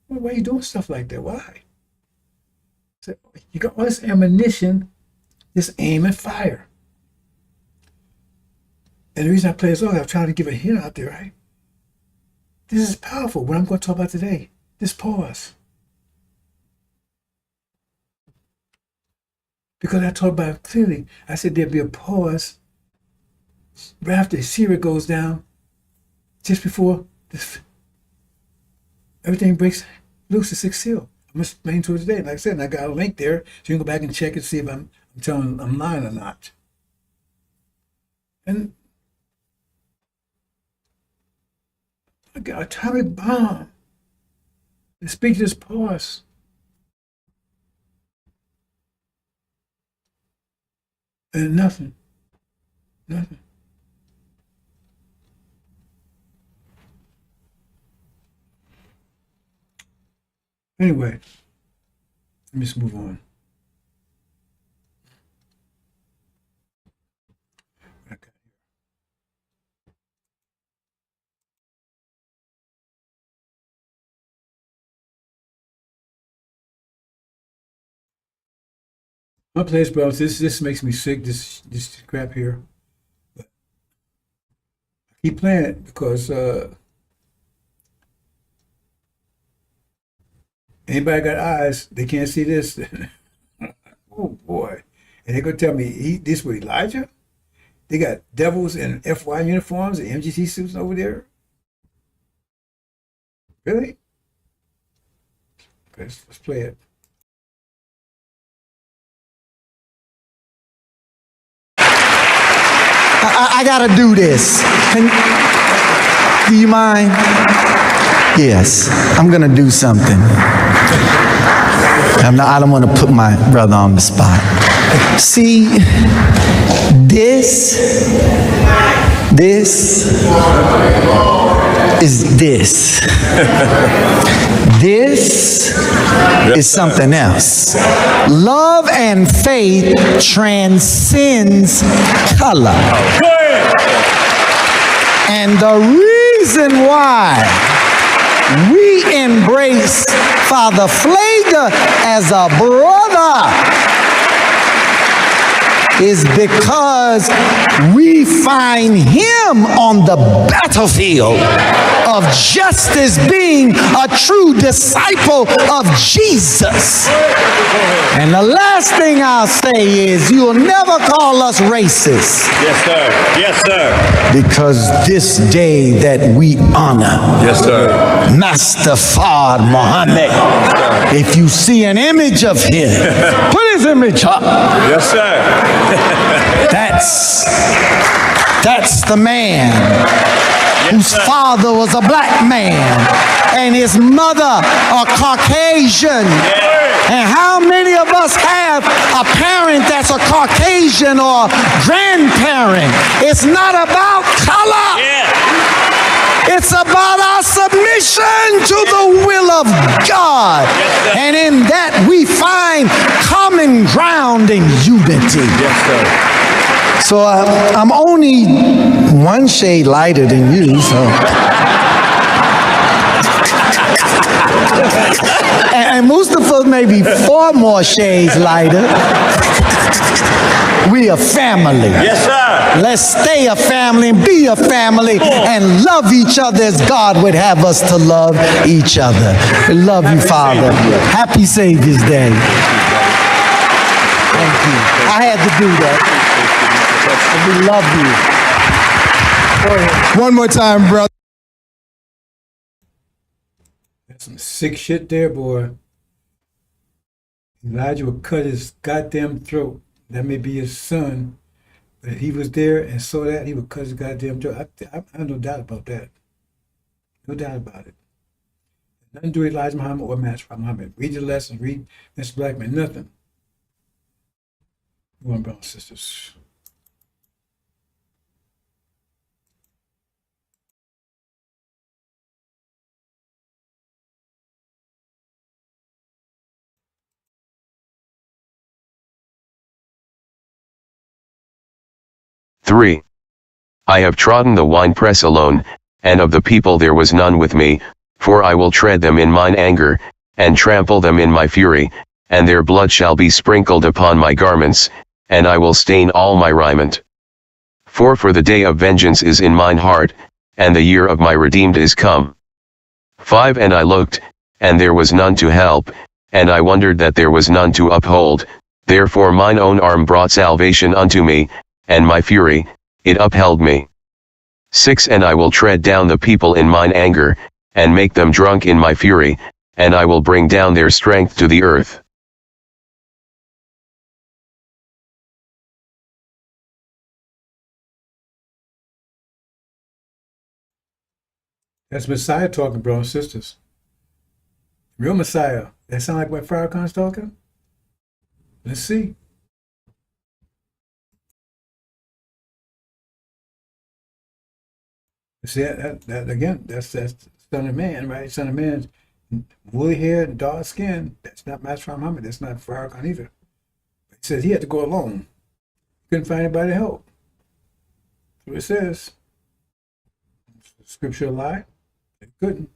Well, why are you doing stuff like that? Why? So you got all this ammunition, just aim and fire. And the reason I play this song, I'm trying to give a hint out there, right? This is powerful. What I'm going to talk about today. Just pause. Because I talked about it clearly. I said there'd be a pause right after Syria goes down, just before everything breaks loose, the sixth seal. I'm going to explain to it today. Like I said, and I got a link there, so you can go back and check and see if I'm telling I'm lying or not. And I got an atomic bomb. And speak to this pause. And nothing. Anyway, let me just move on. Okay. My place, bro. This makes me sick. This crap here. But I keep playing it because anybody got eyes, they can't see this. Oh boy! And they're gonna tell me this with Elijah. They got devils in FY uniforms and MGT suits over there. Really? Okay, let's play it. I gotta do this. Do you mind? Yes, I'm gonna do something. I don't want to put my brother on the spot. See, this is this. This is something else. Love and faith transcends color. And the reason why we embrace Father Pfleger as a brother is because we find him on the battlefield of justice, being a true disciple of Jesus. And the last thing I'll say is you'll never call us racist. Yes, sir. Yes, sir. Because this day that we honor, Yes, sir. Master Fard Muhammad, if you see an image of him, put his image up. Yes, sir. That's the man whose father was a black man and his mother a Caucasian. And how many of us have a parent that's a Caucasian or grandparent? It's not about color. It's about our submission to the will of God. And in that we find common ground and unity. Yes, sir. So I'm only one shade lighter than you, so. And Mustafa maybe 4 more shades lighter. We a family. Yes, sir. Let's stay a family and be a family and love each other as God would have us to love each other. We love you, Father. Happy Savior's Day. Thank you. I had to do that. We love you. One more time, brother. That's some sick shit there, boy. Elijah will cut his goddamn throat. That may be his son. But if he was there and saw that, he would cut his goddamn jaw. I have no doubt about that. No doubt about it. Nothing to do with Elijah Muhammad or Master Muhammad. Read the lesson, read Mr. Blackman, nothing. One brothers and sisters. Three. I have trodden the winepress alone, and of the people there was none with me, for I will tread them in mine anger, and trample them in my fury, and their blood shall be sprinkled upon my garments, and I will stain all my raiment. For the day of vengeance is in mine heart, and the year of my redeemed is come. 5. And I looked, and there was none to help, and I wondered that there was none to uphold, therefore mine own arm brought salvation unto me, and my fury, it upheld me. 6. And I will tread down the people in mine anger, and make them drunk in my fury, and I will bring down their strength to the earth. That's Messiah talking, brothers and sisters. Real Messiah. That sound like what Farrakhan's talking? Let's see. See that again? That's Son of Man, right? Son of Man, woolly hair and dark skin. That's not Master Muhammad. That's not Farrakhan either. He says he had to go alone. Couldn't find anybody to help. That's what it says. Scripture a lie? They couldn't.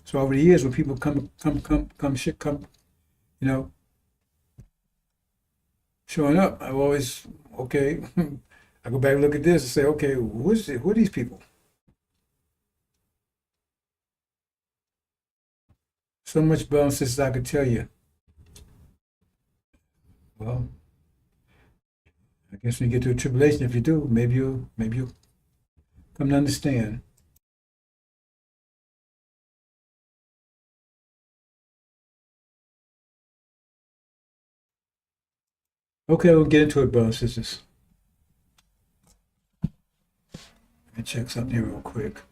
So over the years, when people come, you know, showing up, I've always, okay, I go back and look at this and say, okay, who are these people? So much, brothers and sisters, I could tell you. Well, I guess when you get to a tribulation, if you do, maybe you'll come to understand. Okay, we'll get into it, brothers and sisters. Let me check something here real quick.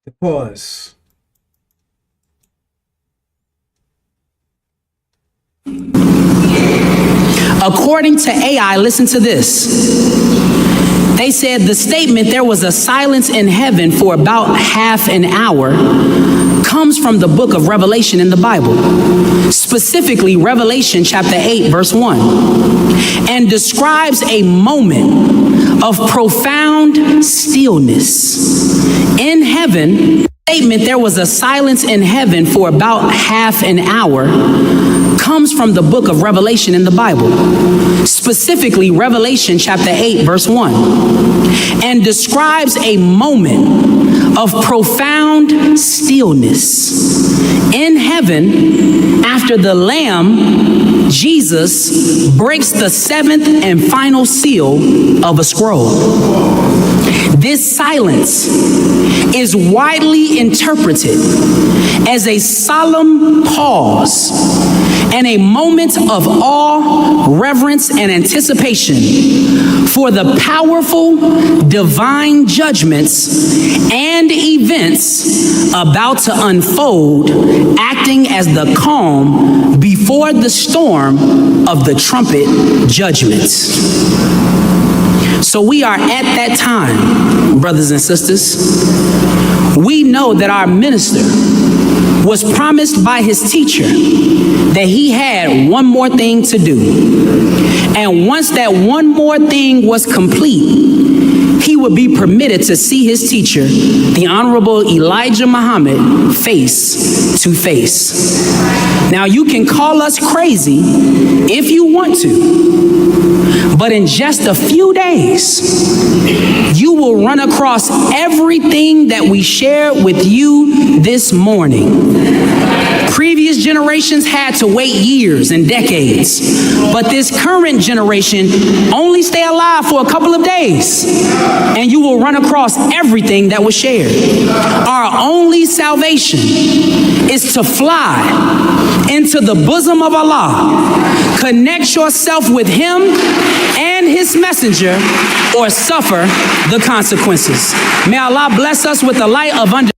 The pause. According to AI, listen to this. They said the statement, there was a silence in heaven for about half an hour, comes from the book of Revelation in the Bible, specifically Revelation chapter 8, verse 1, and describes a moment of profound stillness. In heaven, statement, there was a silence in heaven for about half an hour, comes from the book of Revelation in the Bible, specifically Revelation chapter 8, verse 1, and describes a moment of profound stillness. In heaven, after the Lamb, Jesus breaks the seventh and final seal of a scroll. This silence is widely interpreted as a solemn pause and a moment of awe, reverence, and anticipation for the powerful divine judgments and events about to unfold, acting as the calm before the storm of the trumpet judgments. So we are at that time, brothers and sisters. We know that our minister was promised by his teacher that he had one more thing to do. And once that one more thing was complete, he would be permitted to see his teacher, the Honorable Elijah Muhammad, face to face. Now, you can call us crazy if you want to, but in just a few days, you will run across everything that we shared with you this morning. Previous generations had to wait years and decades, but this current generation only stay alive for a couple of days, and you will run across everything that was shared. Our only salvation is to fly into the bosom of Allah, connect yourself with Him and His messenger, or suffer the consequences. May Allah bless us with the light of understanding.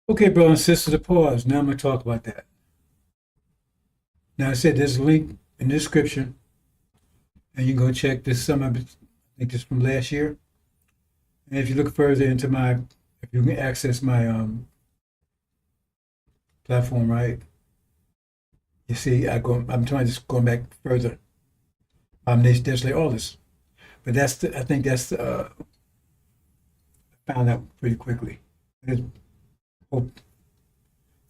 Okay, brothers and sisters, a pause. Now I'm going to talk about that. Now I said there's a link in the description, and you can go check this. Some of it, I think this from last year. And if you look further into if you can access my platform, right? You see, I'm trying to go back further. There's like all this, but I think that's I found out pretty quickly.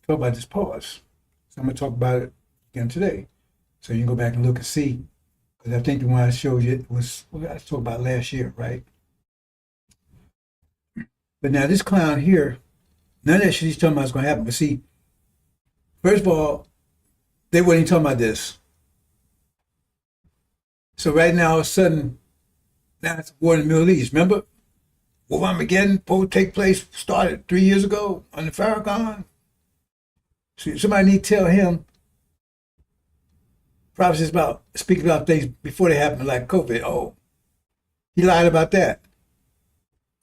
Talk about this pause. So I'm going to talk about it again today. So you can go back and look and see. Because I think the one I showed you was what I talked about last year, right? But now this clown here, none of that shit he's talking about is going to happen. But see, first of all, they weren't even talking about this. So right now, all of a sudden, now it's war in the Middle East. Remember? War Armageddon supposed to take place, started 3 years ago under Farrakhan. So somebody need to tell him prophecies about speaking about things before they happen, like COVID. Oh, he lied about that.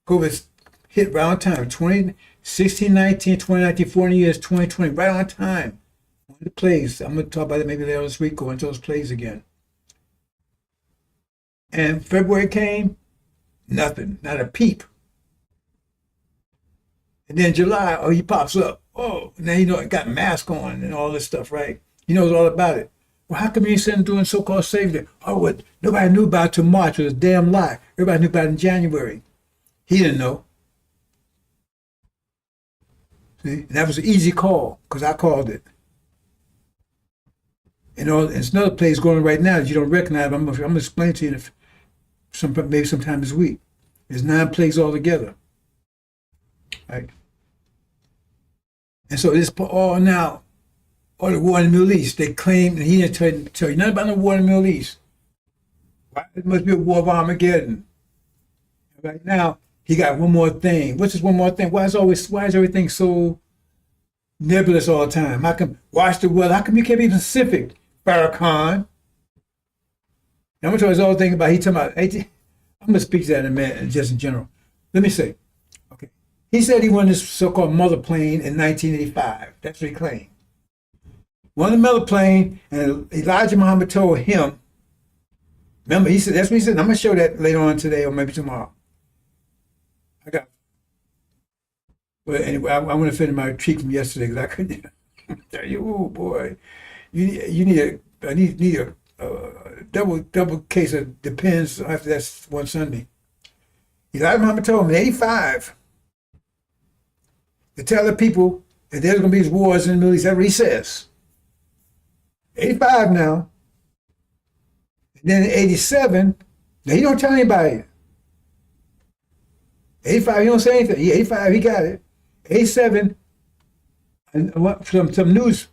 COVID hit right on time. 2016, 19, 2019, 40 years, 2020, right on time. One of the plagues. I'm going to talk about it maybe later this week, go into those plagues again. And February came, nothing, not a peep. And then July, oh, he pops up. Oh, now he got a mask on and all this stuff, right? He knows all about it. Well, how come he ain't doing so-called safety? Oh, what? Nobody knew about it till March. It was a damn lie. Everybody knew about it in January. He didn't know. See, and that was an easy call because I called it. And it's another place going on right now that you don't recognize. I'm gonna explain to you maybe sometime this week. There's 9 plagues altogether. Right? And so this all the war in the Middle East, they claim, and he didn't tell you nothing about the war in the Middle East. Right? It must be a war of Armageddon. Right now, he got one more thing. What's this one more thing? Why is everything so nebulous all the time? How come watch the weather? How come you can't be specific, Farrakhan? I'm gonna tell you this whole thing about I'm gonna speak to that in a minute, just in general. Let me say. He said he won this so-called mother plane in 1985. That's what he claimed. Won the mother plane, and Elijah Muhammad told him, remember, he said, that's what he said. I'm going to show that later on today or maybe tomorrow. But anyway, I want to finish my treat from yesterday because I couldn't tell you, oh boy, you need a double case of Depends after that's one Sunday. Elijah Muhammad told him in 85, to tell the people that there's going to be these wars in the Middle East. That's what he says. 85 now. And then in 87, now he don't tell anybody. 85, he don't say anything. 85, he got it. 87, and some news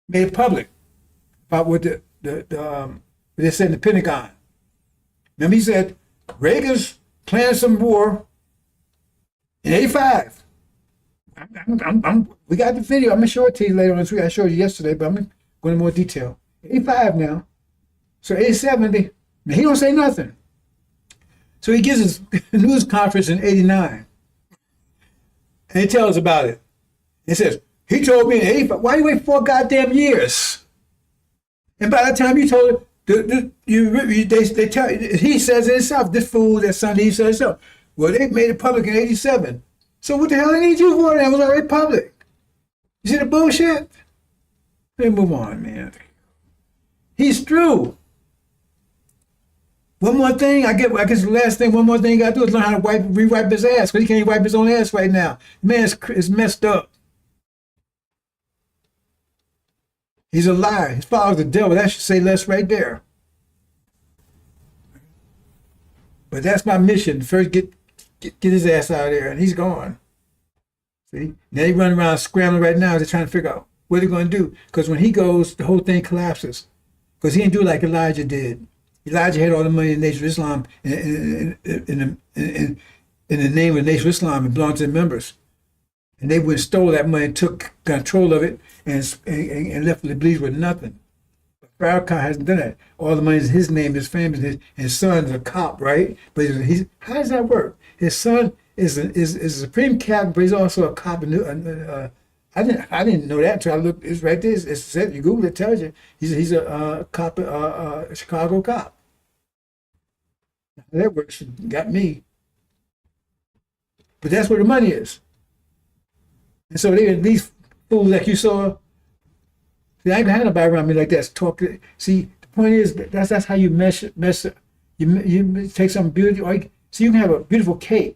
made it public about what they said in the Pentagon. Remember, he said Reagan's planning some war in 85. We got the video. I'm going to show it to you later on this week. I showed you yesterday, but I'm going into more detail. 85 now. So 87, Now, he don't say nothing. So he gives his news conference in 89. And he tells about it. He says, he told me in 85, why you wait 4 goddamn years? And by the time you told it, they tell he says it himself, this fool, that Sunday, he says so. Well, they made it public in 87. So what the hell they need you for? That was already public. You see the bullshit? Let me move on, man. He's through. One more thing, I guess the last thing, one more thing he got to do is learn how to rewipe his ass, because he can't wipe his own ass right now. Man is messed up. He's a liar. His father's the devil. That should say less right there. But that's my mission. First, get his ass out of there, and he's gone. See? Now he running around scrambling right now. They're trying to figure out what they're going to do. Because when he goes, the whole thing collapses. Because he didn't do like Elijah did. Elijah had all the money in the Nation of Islam in the name of the Nation of Islam. It belonged to the members. And they went and stole that money, took control of it, and left the believers with nothing. But Farrakhan hasn't done that. All the money is his name, his family, and his son's a cop, right? But how does that work? His son is a supreme captain, but he's also a cop. I didn't know that until I looked. It's right there. It said, you Google it, tells you he's a cop, a Chicago cop. That works. Got me. But that's where the money is. And so these fools like you saw. See, I ain't gonna have nobody around me like that. Talk. See, the point is that's how you mess. You take something beautiful. So you can have a beautiful cake.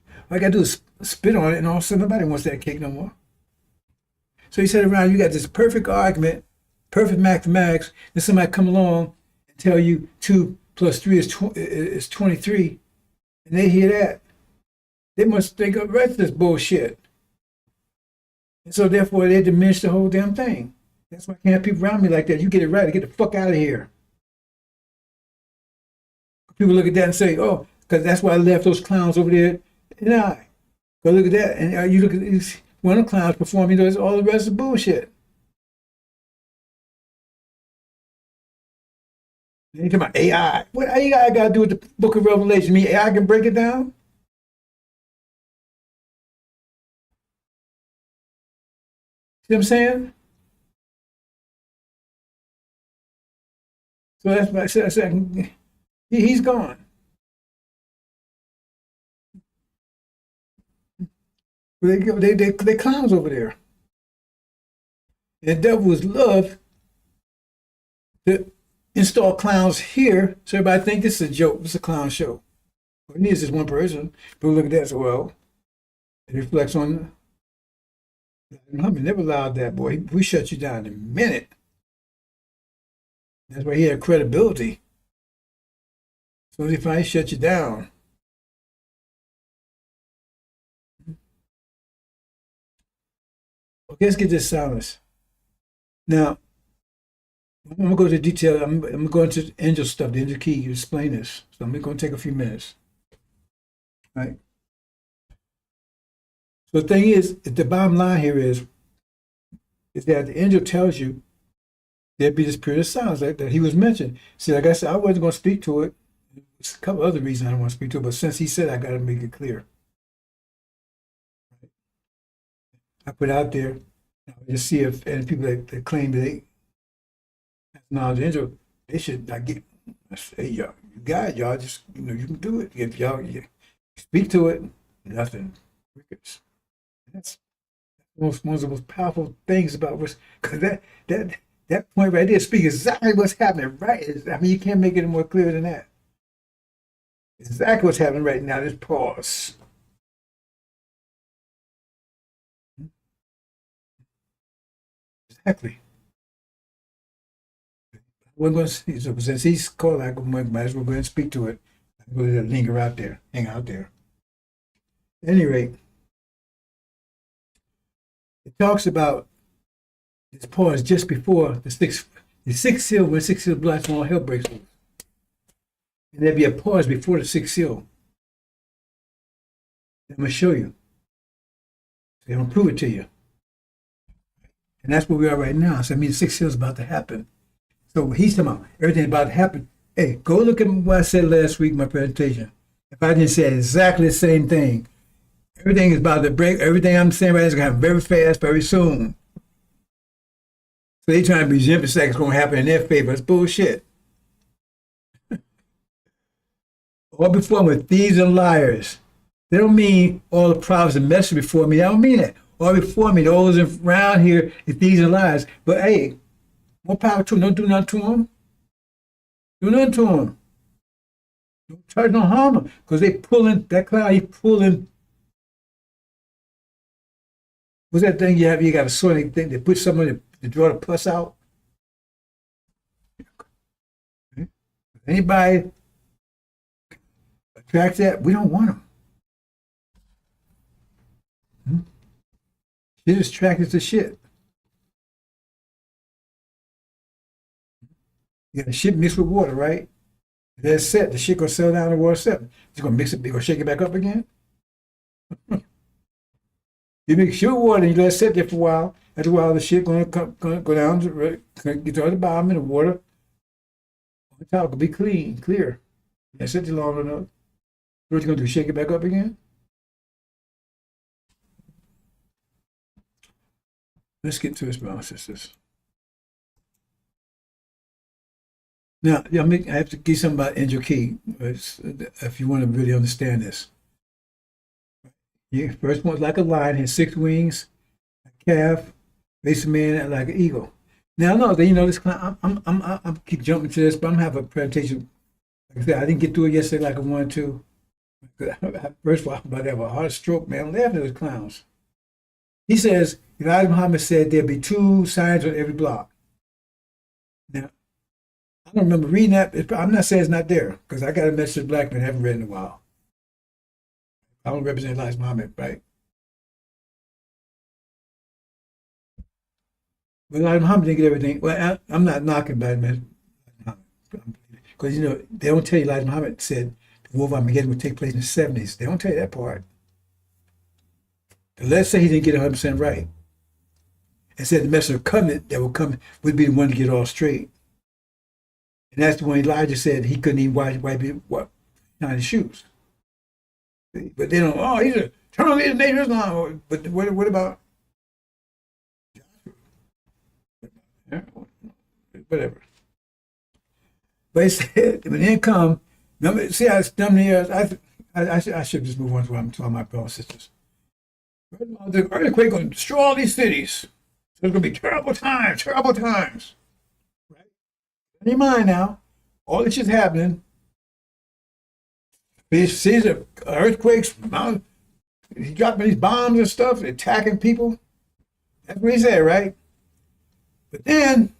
All I gotta do is spit on it, and all of a sudden nobody wants that cake no more. So you sit around, you got this perfect argument, perfect mathematics, then somebody come along and tell you 2 + 3 is 23, and they hear that. They must think of the rest of this bullshit. And so therefore they diminish the whole damn thing. That's why I can't have people around me like that. You get it right, get the fuck out of here. People look at that and say, oh, because that's why I left those clowns over there. And I go look at that, and you look at one of the clowns performing, does all the rest of the bullshit. Then you talking about AI. What AI got to do with the Book of Revelation? Me, AI can break it down? See what I'm saying? So that's why I said he's gone. They clowns over there. And the devil was love to install clowns here, so everybody think this is a joke. It's a clown show. What it needs is one person. People look at that as well. It reflects on. Muhammad never allowed that, boy. We shut you down in a minute. That's why he had credibility. So if I shut you down. Okay, let's get this silence. Now, I'm going to go to detail. I'm going to go into angel stuff, the angel key, to explain this. So I'm going to take a few minutes. Right? So the thing is, the bottom line here is that the angel tells you there'd be this period of silence that he was mentioned. See, like I said, I wasn't going to speak to it. There's a couple other reasons I don't want to speak to it, but since he said, I got to make it clear. I put out there, just see if any people that claim that they have knowledge of angel, they should not get. I say, y'all, you got it, y'all. Just you can do it. If y'all speak to it, nothing. Crickets. That's one of the most powerful things about what's because that point right there speaks exactly what's happening. Right? I mean, you can't make it any more clear than that. Exactly what's happening right now. Just pause. Exactly. We're going to see. So since he's called, I might as well go ahead and speak to it. I'm going to linger out there, hang out there. At any rate, it talks about this pause just before the sixth seal, when the sixth seal blast and all hell breaks loose. And there'll be a pause before the sixth seal. I'm going to show you. I'm going to prove it to you. And that's where we are right now. So I mean, the sixth seal is about to happen. So he's talking about everything about to happen. Hey, go look at what I said last week in my presentation. If I didn't say exactly the same thing, everything is about to break. Everything I'm saying right now is going to happen very fast, very soon. So they trying to be jumping like it's going to happen in their favor. It's bullshit. All before me with thieves and liars. They don't mean all the prophets and messengers before me. I don't mean that. All before me, those around here is thieves and liars. But hey, more power to them. Don't do nothing to them. Do nothing to them. Don't try to harm them. Because they pulling, that cloud, he pulling. What's that thing you have? You got a sonic thing that puts someone to draw the pus out. Anybody attracts that, we don't want them. Shit is attracted to shit. You got a shit mixed with water, right? That's set. The shit gonna settle down, the water set. It's gonna mix it, you gonna shake it back up again. You mix shit with water and you let it sit there for a while. After a while, the shit gonna go down to get to the bottom, and the water on the top will be clear. That's it long enough. What you gonna do? Shake it back up again? Let's get to this, brothers and sisters. Now, I have to give something about angel key if you want to really understand this. First one's like a lion, has 6 wings, a calf, face a man like an eagle. Now, no, you know this. I'm keep jumping to this, but I'm gonna have a presentation. Like I said, I didn't get through it yesterday like I wanted to. First of all, I'm about to have a heart stroke, man. I'm laughing at those clowns. He says, Elijah Muhammad said there'd be 2 signs on every block. Now, I don't remember reading that. I'm not saying it's not there, because I got a message to black men I haven't read in a while. I don't represent Elijah Muhammad, right? But Elijah Muhammad didn't get everything. Well, I'm not knocking Elijah Muhammad. Because, you know, they don't tell you Elijah Muhammad said the war of Armageddon would take place in the 70s. They don't tell you that part. Let's say he didn't get 100% right. And said the message of covenant that would come would be the one to get all straight. And that's the one Elijah said he couldn't even wipe his shoes. But they don't, he's a eternal leader of nation Islam. But what about whatever? But he said, when they come, remember, see how it's done here? I should just move on to what I'm talking about, brothers and sisters. The earthquake going to destroy all these cities. So it's going to be terrible times. Right? In your mind now, all this is happening. These cities are earthquakes, he's dropping these bombs and stuff, attacking people. That's what he said, right? But then,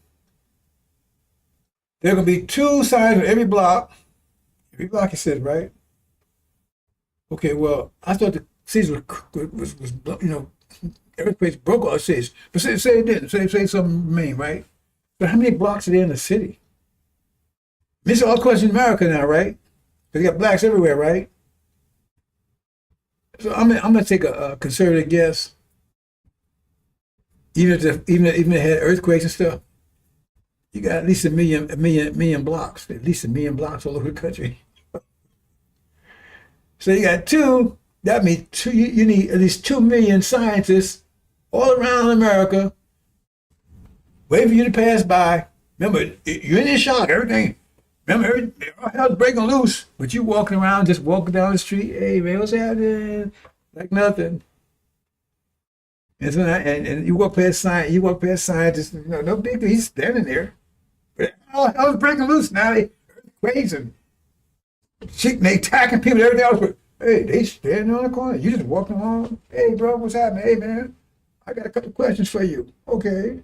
there are going to be 2 signs on every block. Every block, he said, right? Okay, well, I thought the cities was earthquakes broke all the cities. But say it didn't. Say something remained, right? But how many blocks are there in the city? This is all questions in America now, right? Because you got blacks everywhere, right? So I'm gonna take a conservative guess. Even if it had earthquakes and stuff, you got at least a million blocks. At least a million blocks all over the country. So you got 2. That means you need at least 2 million scientists all around America waiting for you to pass by. Remember, you're in shock. Everything. Remember, all hell's breaking loose. But you walking around, just walking down the street. Hey, man, what's happening? Like nothing. And so and you walk past scientists. No big deal. He's standing there. But all hell's breaking loose now. Earthquakes and they attacking people and everything else. But, hey, they standing on the corner. You just walking along. Hey, bro, what's happening? Hey, man, I got a couple questions for you. Okay.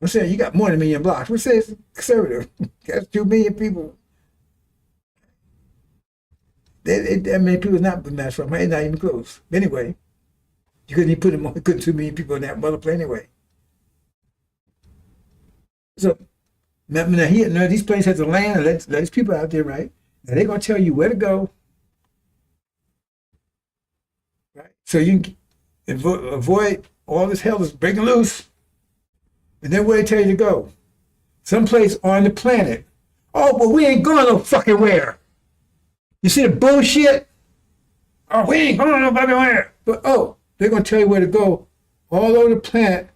I'm saying you got more than a million blocks. We say it's conservative. That's 2 million people. That many people not been matched from. Not even close. Anyway, you couldn't even put them on. Couldn't 2 million people in that mother anyway. So now these places have to land and let these people out there, right? Now they're gonna tell you where to go, right? So you can avoid all this hell that's breaking loose. And then where they tell you to go? Someplace on the planet. Oh, but we ain't going no fucking where. You see the bullshit? Oh, we ain't going no fucking where. But they're gonna tell you where to go all over the planet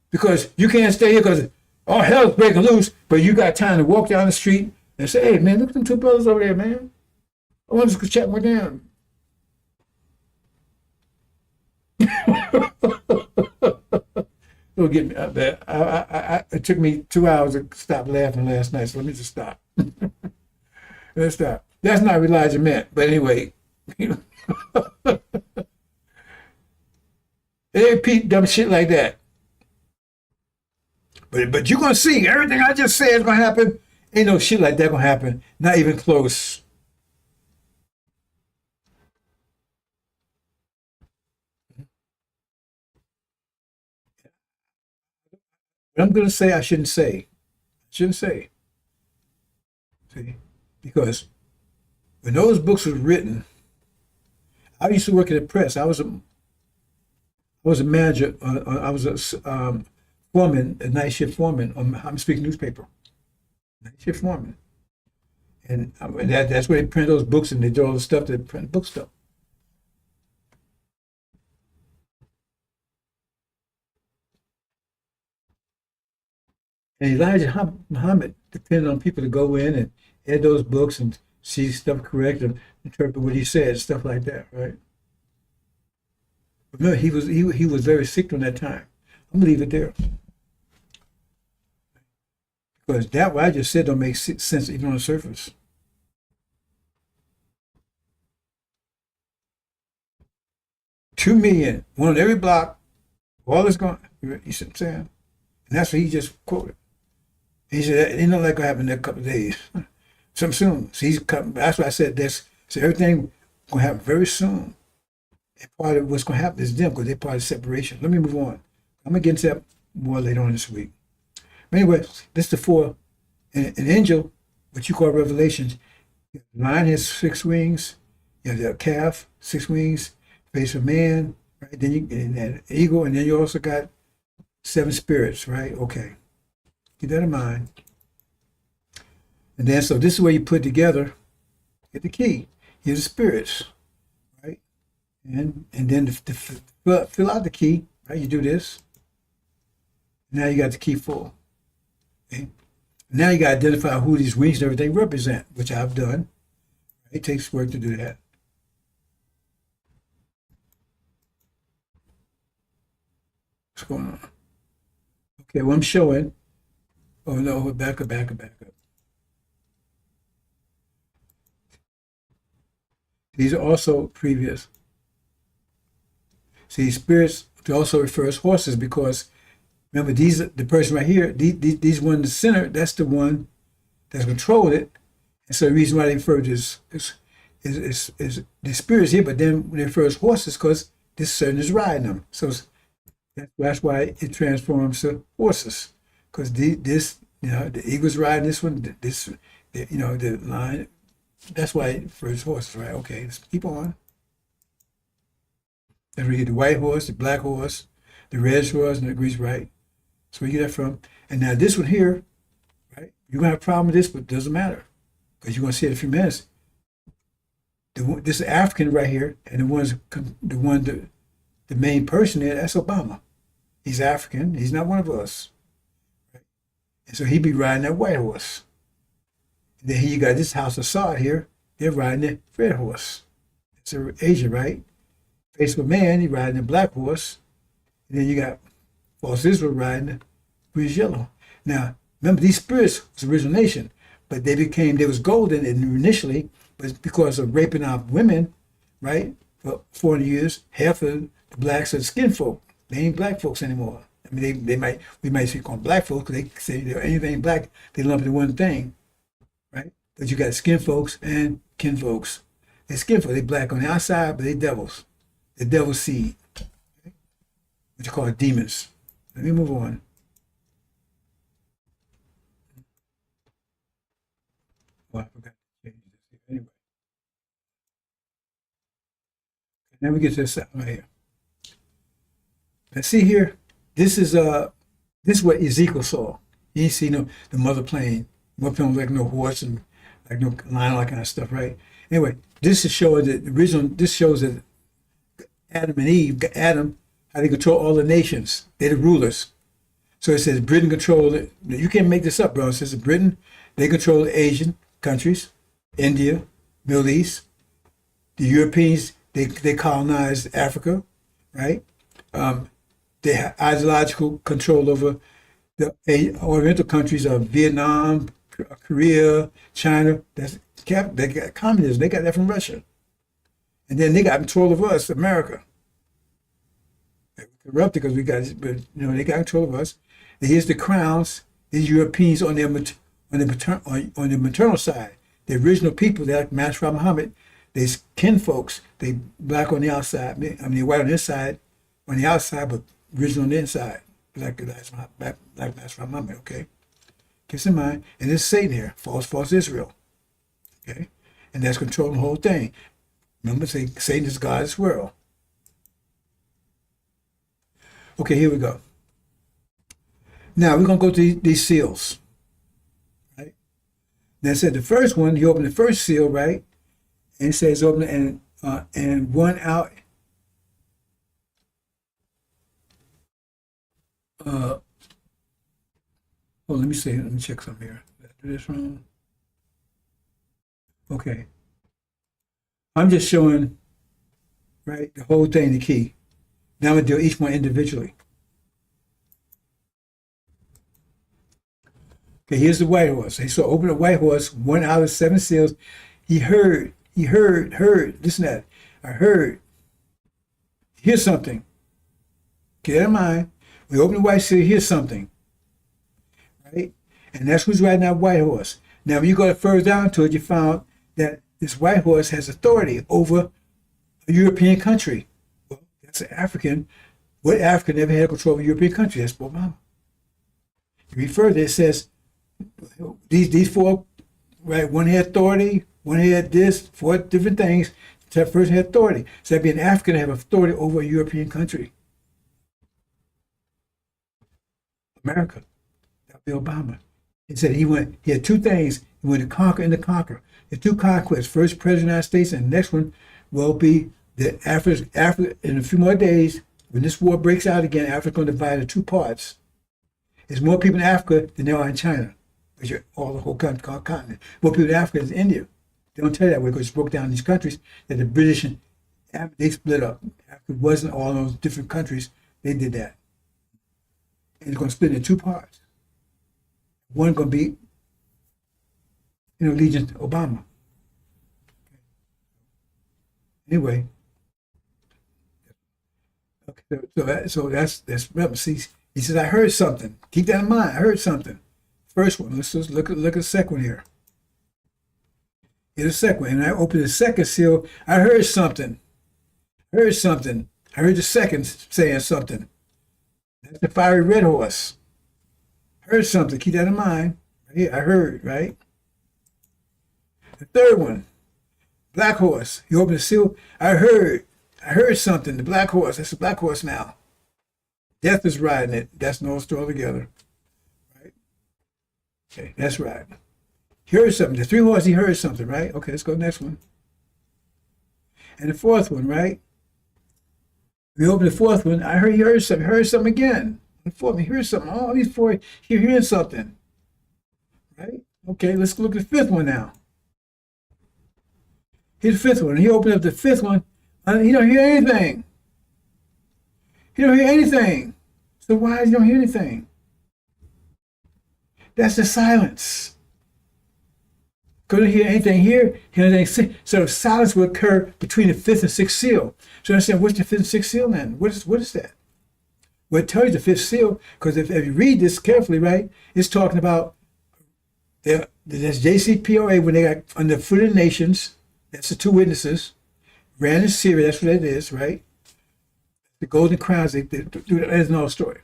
because you can't stay here because all hell's breaking loose. But you got time to walk down the street and say, "Hey, man, look at them two brothers over there, man. I want to go check with them." It'll get me out there. It took me 2 hours to stop laughing last night, so let me just stop. Let's stop. That's not what Elijah meant, but anyway. They repeat dumb shit like that. But you're gonna see everything I just said is gonna happen. Ain't no shit like that gonna happen. Not even close. What I'm gonna say, I shouldn't say. Shouldn't say. See, because when those books were written, I used to work at the press. I was a manager. I was a foreman, a night shift foreman on I'm speaking newspaper. Night shift foreman, and that's where they print those books and they do all the stuff that print book stuff. And Elijah Muhammad depended on people to go in and add those books and see stuff correct and interpret what he said, stuff like that, right? Remember, he was very sick during that time. I'm gonna leave it there because that what I just said don't make sense even on the surface. $2 million, one on every block, all is gone. You see what I'm saying? And that's what he just quoted. He said, "You know, that gonna happen in a couple of days, some soon." So he's coming. That's why I said this. So everything gonna happen very soon. And part of what's gonna happen is them because they're part of separation. Let me move on. I'm gonna get into that more later on this week. But anyway, this is the four. An angel, what you call revelations. The lion has 6 wings. You have the calf, 6 wings. Face of man, right? Then you and an eagle, and then you also got 7 spirits, right? Okay. Keep that in mind. And then, so this is where you put together, get the key. Here's the spirits, right? And then to fill out the key, right? You do this. Now you got the key full. Okay? Now you got to identify who these wings and everything represent, which I've done. It takes work to do that. What's going on? Okay, well, I'm showing. Oh no, back up. These are also previous. See, spirits also refers horses because remember the person right here, these one in the center, that's the one that's controlling it. And so the reason why they refer to is the spirits here, but then when they refer to horses because this certain is riding them. So that's why it transforms to horses. Because this, the eagle's riding this one, the lion, that's why it refers to horses, right? Okay, let's keep on. Then we get the white horse, the black horse, the red horse, and the green, right? So where you get that from? And now this one here, right? You're gonna have a problem with this, but it doesn't matter. Because you're gonna see it in a few minutes. This is African right here, and the main person there, that's Obama. He's African, he's not one of us. And so he'd be riding that white horse. And then here you got this House of Assad here. They're riding the red horse. It's an Asian, right? Face of a man, he riding the black horse. And then you got false Israel riding the greenish yellow. Now, remember these spirits was the original nation, but they was golden initially, but because of raping our women, right? For 40 years, half of the blacks are skin folk. They ain't black folks anymore. I mean, we might say call them black folks because they say they're anything black, they lump it in one thing, right? But you got skin folks and kin folks. They skin folks, they black on the outside, but they devils. The devil's seed, okay? What you call demons. Let me move on. Oh, I forgot to change this. Anyway. Now we get to this right here. Let's see here. This is This is what Ezekiel saw. He didn't see the mother plane. Mother plane was like no horse and like no lion, all that kind of stuff, right? Anyway, this is showing that the original. This shows that Adam and Eve, Adam, how they control all the nations. They're the rulers. So it says Britain controlled it. You can't make this up, bro. It says Britain, they control the Asian countries, India, Middle East. The Europeans, they colonized Africa, right? They have ideological control over the Oriental countries of Vietnam, Korea, China. They got communism. They got that from Russia. And then they got control of us, America. They were corrupted because we got it, but they got control of us. And here's the crowns. These Europeans on the maternal side, the original people, they're like Master Muhammad. They's kin folks. They black on the outside. I mean, white on the inside, on the outside, but original on the inside. Like Master Muhammad. Okay, keep this in mind. And this is Satan here, false Israel. Okay, and that's controlling the whole thing. Remember, say Satan is God of this world. Okay, here we go. Now we're gonna go to these seals, right? Now it said the first one. You open the first seal, right? And it says open and one out. Oh, let me see. Let me check something here. Did I do this wrong? Okay. I'm just showing, right, the whole thing, the key. Now I'm going to do each one individually. Okay, here's the white horse. So open the white horse, one out of 7 seals. He heard, listen to that. I heard. Here's something. Keep that in mind. We open the white seal, here's something. Right? And that's who's riding that white horse. Now, when you go further down to it, you found that this white horse has authority over a European country. Well, that's an African. What African never had control of a European country? That's Obama. You read further, it says these 4, right? One had authority, one had this, 4 different things. That person had authority. So that'd be an African to have authority over a European country. America. That'd be Obama. He said he had 2 things. He went to conquer and to conquer. The 2 conquests, first president of the United States, and the next one will be that Africa in a few more days, when this war breaks out again, Africa's going to divide into 2 parts. There's more people in Africa than there are in China, which are all the whole continent. More people in Africa than in India. They don't tell you that way because it's broke down in these countries that the British, they split up. Africa wasn't all those different countries. They did that. And it's going to split into 2 parts. One going to be, allegiance to Obama. Anyway, okay, so that's see. He says, I heard something. Keep that in mind. I heard something. First one. Let's just look at the second one here. Here's the second one. And I opened the second seal. I heard something. I heard something. I heard the second saying something. That's the fiery red horse. Heard something. Keep that in mind. Right here, I heard, right? The third one, black horse. You open the seal. I heard something. The black horse. That's the black horse now. Death is riding it. That's no story altogether. Right? Okay, that's right. He heard something. The 3 horses, he heard something, right? Okay, let's go to the next one. And the 4th one, right? We open the 4th one. He heard something. Heard something again. The 4th, he heard something. All these 4, he heard something. Right? Okay, let's look at the 5th one now. Here's the 5th one. He opened up the 5th one. He don't hear anything. He don't hear anything. So why does he don't hear anything? That's the silence. Couldn't hear anything here. Hear anything. So silence will occur between the 5th and 6th seal. So understand, what's the 5th and 6th seal then? What is that? Well, it tells you the 5th seal, because if you read this carefully, right, it's talking about there's JCPOA when they got on the foot of the nations. That's the 2 witnesses. Ran in Syria, that's what it is, right? The golden crowns, they do that. That's another story.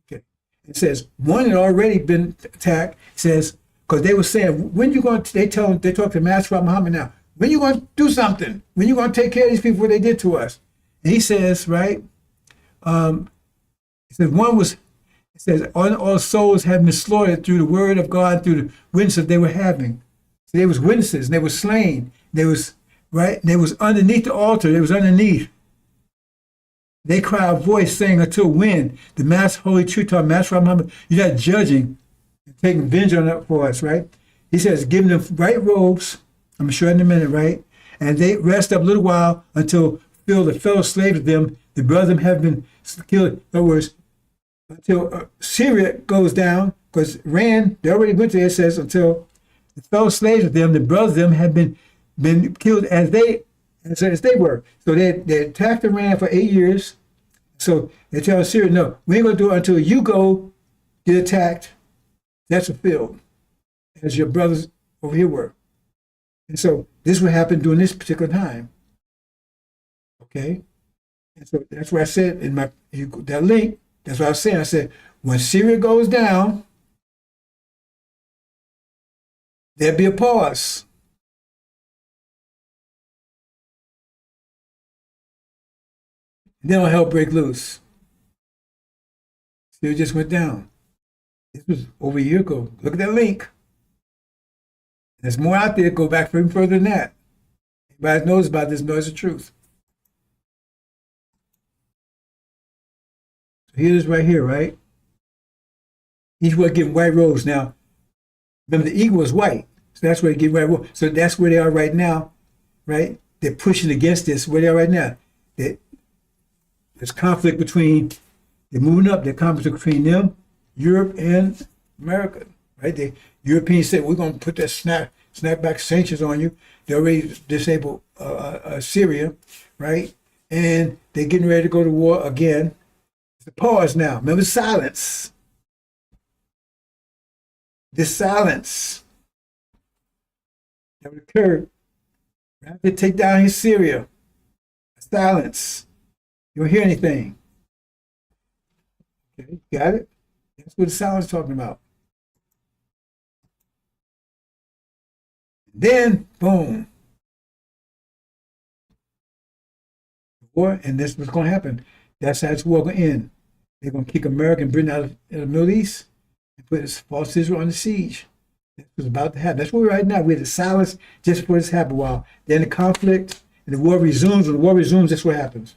Okay. It says, one had already been attacked. It says, because they were saying, when you going to, they talk to Master Muhammad now, when you going to do something? When you going to take care of these people, what they did to us? And he says, right, he said one was, It says, all souls have been slaughtered through the word of God, through the witnesses they were having. So they was witnesses, and they were slain. They was, right? And they was underneath the altar. They was underneath. They cry a voice saying, until when? The Master Holy Truth taught Master Muhammad, you're not judging and taking vengeance on it for us, right? He says, giving them white robes, I'm sure in a minute, right? And they rest up a little while until Phil, the fellow slaves of them, the brethren have been killed. In other words, until Syria goes down, because Iran, they already went there, it says, until the fellow slaves of them, the brothers of them have been killed as they were. So they attacked Iran for 8 years. So they tell Syria, no, we ain't going to do it until you go get attacked. That's fulfilled, as your brothers over here were. And so this would happen during this particular time. Okay? And so that's what I said in that link. That's what I was saying. I said, when Syria goes down, there'll be a pause. Then all hell break loose. Syria just went down. This was over a year ago. Look at that link. There's more out there. Go back even further than that. Anybody that knows about this knows the truth. So here it is right here, right? Each one getting white robes. Now, remember the eagle was white. So that's where they get white robes. So that's where they are right now, right? They're pushing against this. Where they are right now. There's conflict between, they're moving up, there's conflict between them, Europe and America, right? The Europeans said, we're going to put that snapback sanctions on you. They already disabled Syria, right? And they're getting ready to go to war again. It's a pause now. Remember silence. This silence that would occur after they take down his Syria. Silence. You don't hear anything. Okay, got it? That's what the silence is talking about. Then, boom. War, and that's what's going to happen. That's how it's war going to end. They're going to kick America and Britain out of the Middle East and put false Israel under siege. That's what's about to happen. That's where we're right now. We're the silence just before this happened. While then the conflict and the war resumes. When the war resumes, that's what happens.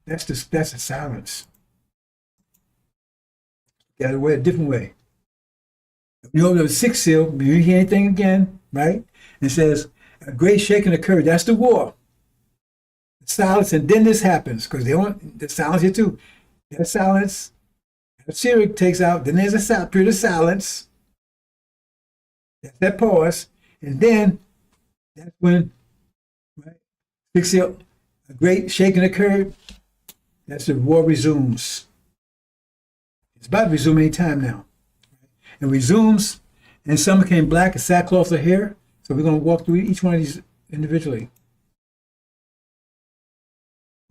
That's the silence. Got to wear a different way. You open up the sixth seal, you hear anything again, right? It says, a great shaking occurred. That's the war. The silence, and then this happens, because they want the silence here too. That silence, Syria takes out, then there's a period of silence. That's that pause. And then that's when, right? Sixth seal, a great shaking occurred. That's the war resumes. It's about to resume any time now. It resumes, and some became black as sackcloth of hair. So we're going to walk through each one of these individually.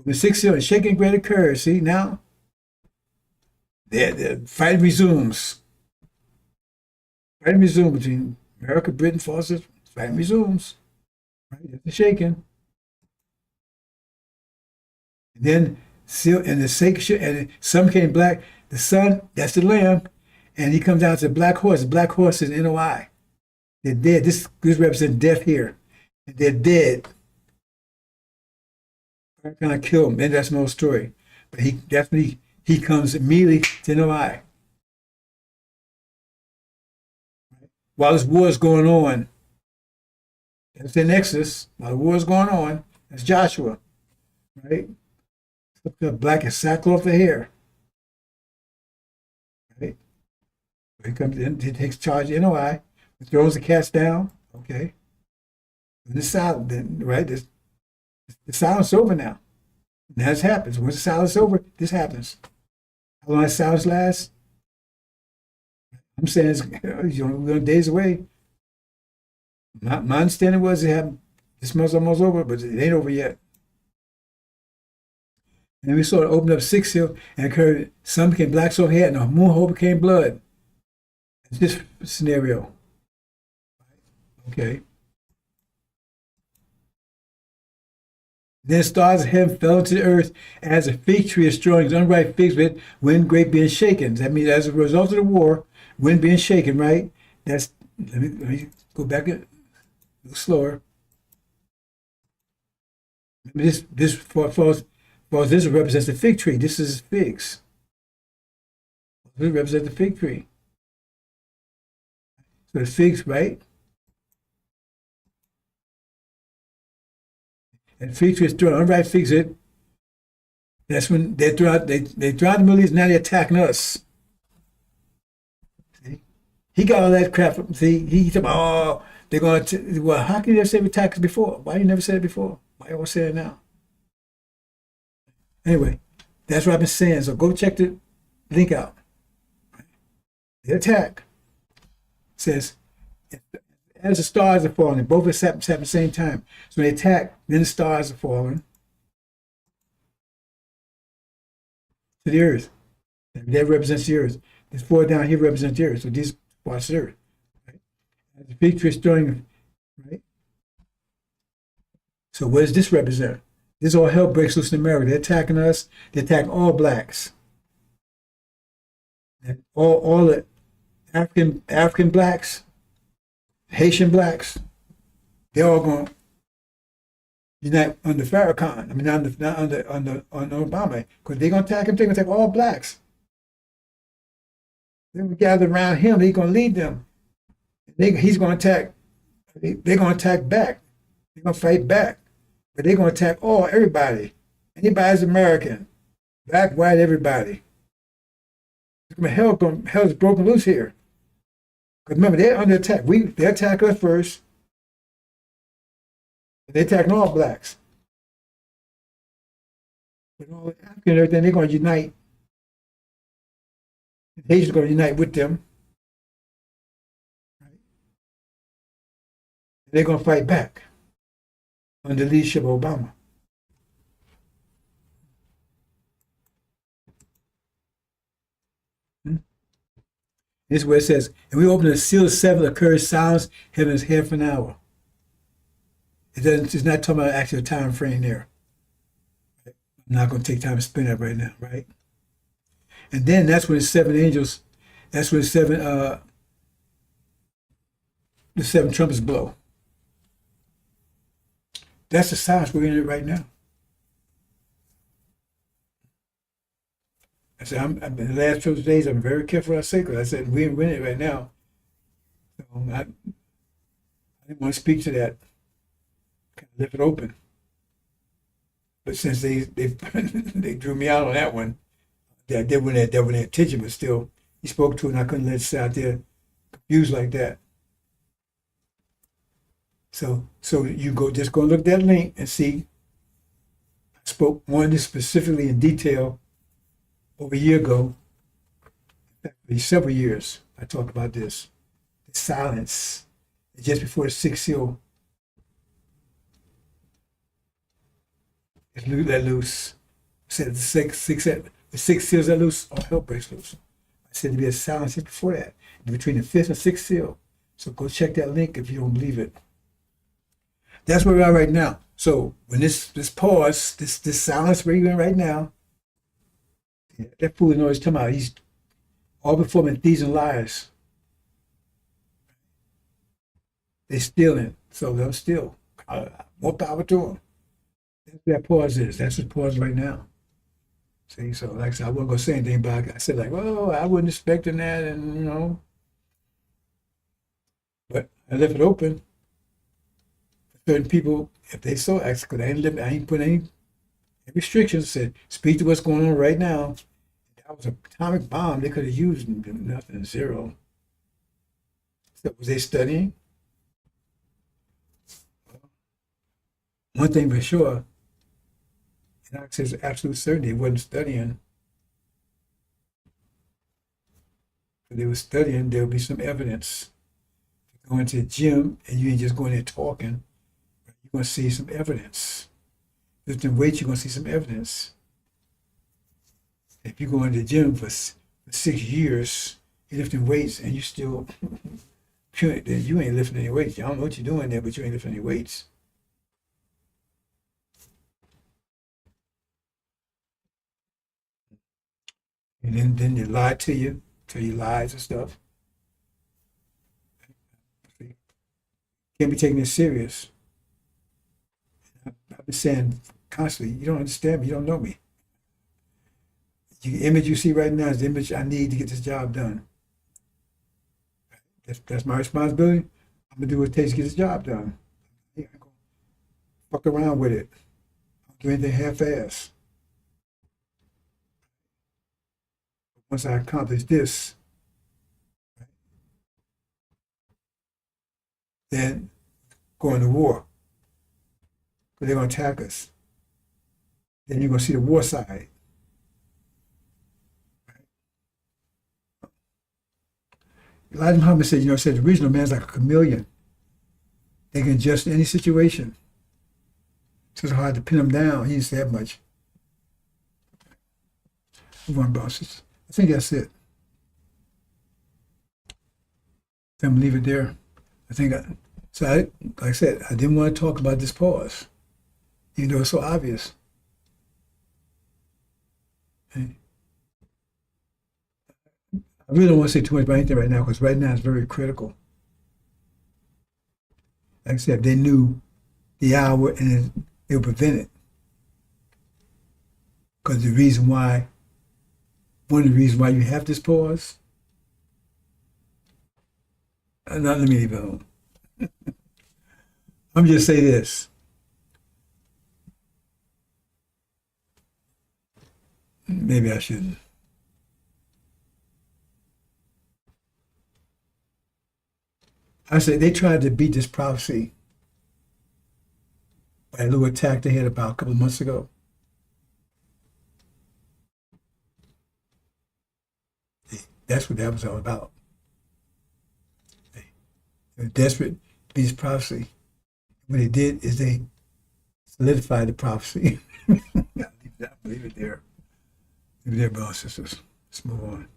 The sixth seal, a shaking great occurs. See, now, the fight resumes. Fighting resumes between America, Britain, forces. Fighting resumes. Right, that's the shaking. And then, seal, and the sacred, and some became black. The sun, that's the lamb, and he comes down to the black horse. The black horse is NOI. They're dead. This represents death here. And they're dead. I kind of kill him, and that's no story. But he comes immediately to NOI. While this war is going on, that's in Exodus. While the war is going on, that's Joshua, right? Black as sackcloth of hair. Right? He comes in, he takes charge of NOI, throws the cats down, okay? And the silence, right? The silence is over now. And that happens. Once the silence is over, this happens. How long does silence last? I'm saying it's we're days away. My understanding was this month's almost over, but it ain't over yet. And we saw it open up sixth seal and occurred. Some became black so hair, and the moon hole became blood. It's this scenario. Okay. Then stars of heaven fell to the earth as a fig tree is destroying its unripe figs with wind great being shaken. That means as a result of the war, wind being shaken, right? That's let me go back a little slower. This for this represents the fig tree. This is figs. This represents the fig tree. So the figs, right? And fig tree is throwing unripe figs. That's when they throw out the Middle East. Now they're attacking us. See, he got all that crap. See, he said, "Oh, they're going to." Well, how can you never say attack us before? Why you never said it before? Why you always say it now? Anyway, that's what I've been saying. So go check the link out. The attack says, as the stars are falling, both of us happen at the same time. So they attack, then the stars are falling to the earth. That represents the earth. This four down here represents the earth. So these parts of the earth. Right? As the fig tree is throwing, right? So what does this represent? This all hell breaks loose in America. They're attacking us. They're attacking all blacks. And all the African blacks, Haitian blacks, they're all going to unite under Farrakhan. I mean, not under Obama, because they're going to attack him. They're going to attack all blacks. Then we gather around him. He's going to lead them. He's going to attack. They're going to attack back. They're going to fight back. But they're going to attack everybody. Anybody's American. Black, white, everybody. Hell's broken loose here. Because remember, they're under attack. They attack us first. They're attacking all blacks. But all the African and everything, they're going to unite. The Haitians are going to unite with them. Right? They're going to fight back under the leadership of Obama. This is where it says, and we open the seal of seven, occurs silence, heaven is half an hour. It's not talking about actual time frame there. I'm not going to take time to explain that right now, right? And then that's when the seven angels, that's when the seven trumpets blow. That's the silence we're in it right now. I said, in the last 12 days, I'm very careful what I say, because I said, we're in it right now. So I didn't want to speak to that. Kind of left it open. But since they they drew me out on that one, that wasn't their intention, but still, he spoke to it, and I couldn't let it sit out there confused like that. So you just go look at that link and see. I spoke on this specifically in detail over a year ago. In fact, several years, I talked about this. The silence just before the sixth seal is let loose. I said the six seals let loose, all hell breaks loose. I said to be a silence just before that, between the fifth and sixth seal. So go check that link if you don't believe it. That's where we are right now. So when this pause, this silence where you're in right now, that fool knows he's talking about. He's all performing thieves and liars. They're stealing, so they'll steal. More power to them. That's what that pause is. That's what pause right now. See, so like I said, I wasn't gonna say anything about it. I said like, oh, I wasn't expecting that, and but I left it open. Certain people, if they so ask, because I ain't put any restrictions. Said speak to what's going on right now. That was an atomic bomb. They could have used nothing, zero. So was they studying? One thing for sure, and I says absolute certainty, they wasn't studying. If they were studying, there would be some evidence. If you go into the gym and you ain't just going there talking. You're going to see some evidence. Lifting weights, you're going to see some evidence. If you go into the gym for 6 years, you're lifting weights and you still, then you ain't lifting any weights. I don't know what you're doing there, but you ain't lifting any weights. And then they lie to you, tell you lies and stuff. Can't be taken as serious. I've been saying constantly, you don't understand me, you don't know me. The image you see right now is the image I need to get this job done. That's my responsibility. I'm gonna do what it takes to get this job done. I ain't gonna fuck around with it. I don't do anything half-ass. Once I accomplish this, then go into war. But they're going to attack us. Then you're going to see the war side. Elijah Muhammad said, said the original man's like a chameleon. They can adjust to any situation. It's just hard to pin him down. He didn't say that much. Move on, bosses. I think that's it. I'm gonna leave it there. Like I said, I didn't want to talk about this pause, even though it's so obvious. Okay. I really don't want to say too much about anything right now because right now it's very critical. Like I said, if they knew the hour and they would prevent it. Because one of the reasons why you have this pause, let me leave it alone. I'm just say this. Maybe I shouldn't. I say they tried to beat this prophecy by a little attack they had about a couple of months ago. That's what that was all about. They were desperate to beat this prophecy. What they did is they solidified the prophecy. I'll leave it there. Leave it there, brothers and sisters. Let's move on.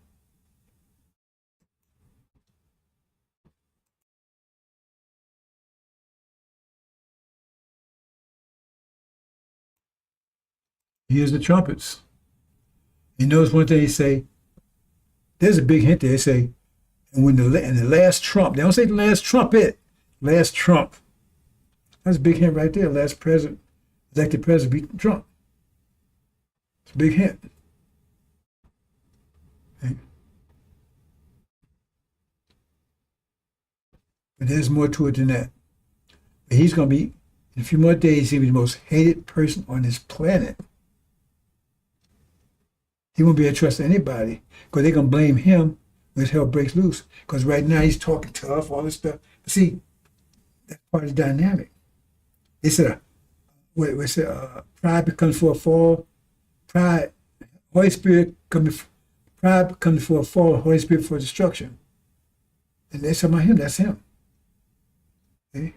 Here's the trumpets. You notice one thing they say, there's a big hint there. They say, and when the last trump, they don't say the last trumpet, last trump. That's a big hint right there. Last president, elected president beat Trump. It's a big hint. Okay. But there's more to it than that. But he's going to be, in a few more days, he'll be the most hated person on this planet. He won't be able to trust anybody because they're going to blame him when hell breaks loose. Because right now he's talking tough, all this stuff. But see, that's part of the dynamic. They said, pride becomes for a fall. Pride, Holy Spirit pride comes for a fall, Holy Spirit for destruction. And they're talking about him, that's him. Okay?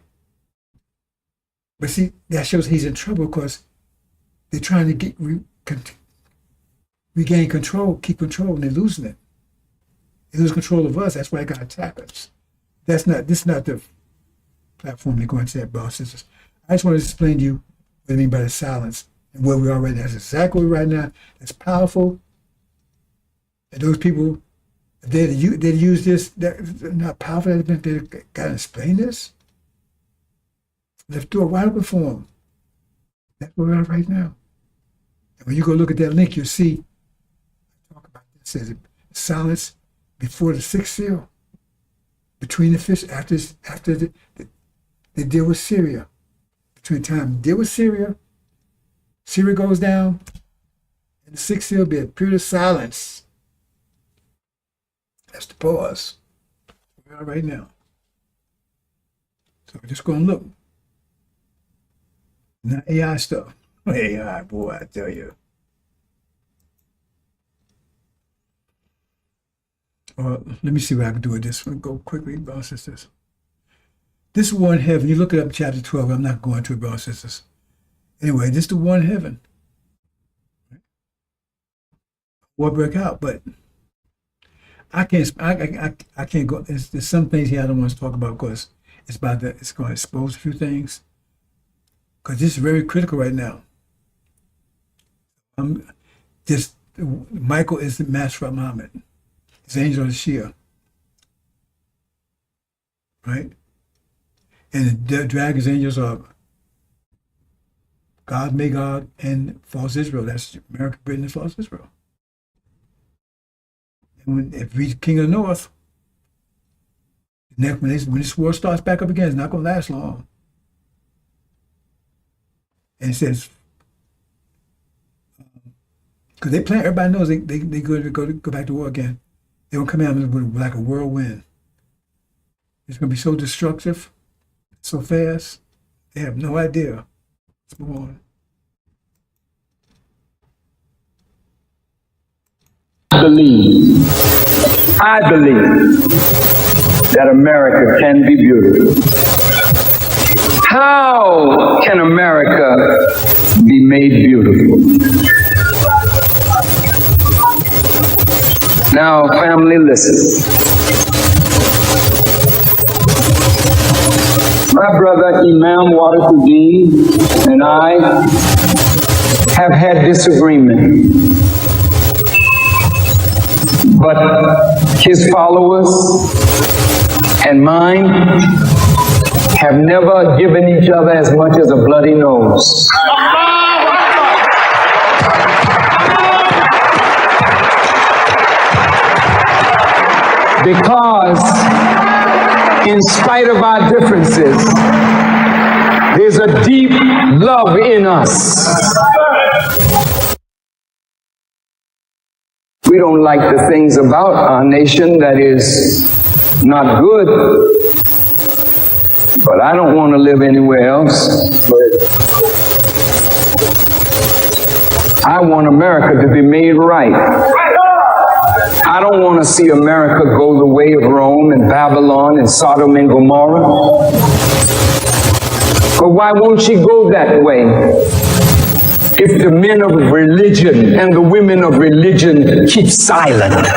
But see, that shows he's in trouble because they're trying to regain control, keep control, and they're losing it. They lose control of us, that's why they got to attack us. This is not the platform they're going to say, brothers and sisters. I just want to explain to you what I mean by the silence and where we are right now. That's exactly right now. That's powerful. And those people, if they use this, they're not powerful. They got to explain this. Let's do a wide open for them. That's where we are right now. And when you go look at that link, you'll see, talk about this, it says silence before the sixth seal, between the fish, after they deal with Syria. Between the time they deal with Syria goes down, and the sixth seal will be a period of silence. That's the pause. We are right now. So we're just going to look. Not AI stuff. AI, boy, I tell you. Well, let me see what I can do with this one. Go quickly, brothers and sisters. This war in heaven, you look it up in chapter 12. I'm not going to it, brothers and sisters. Anyway, this is the war in heaven. War break out, but I can't go. There's some things here I don't want to talk about because it's going to expose a few things. Because this is very critical right now. I'm just Michael is the master of Muhammad. His angel is Shia. Right? And the dragon's angels are God, Magog, and false Israel. That's America, Britain, and false Israel. And if we king of the north, when this war starts back up again, it's not going to last long. And it says, because they plan, everybody knows they go back to war again. They're going to come out with like a whirlwind. It's going to be so destructive, so fast, they have no idea. Let's move on. I believe that America can be beautiful. How can America be made beautiful? Now, family, listen. My brother Imam Wadafuddin and I have had disagreement, but his followers and mine have never given each other as much as a bloody nose. Because in spite of our differences, there's a deep love in us. We don't like the things about our nation that is not good, but I don't want to live anywhere else. I want America to be made right. I don't want to see America go the way of Rome and Babylon and Sodom and Gomorrah. But why won't she go that way? If the men of religion and the women of religion keep silent.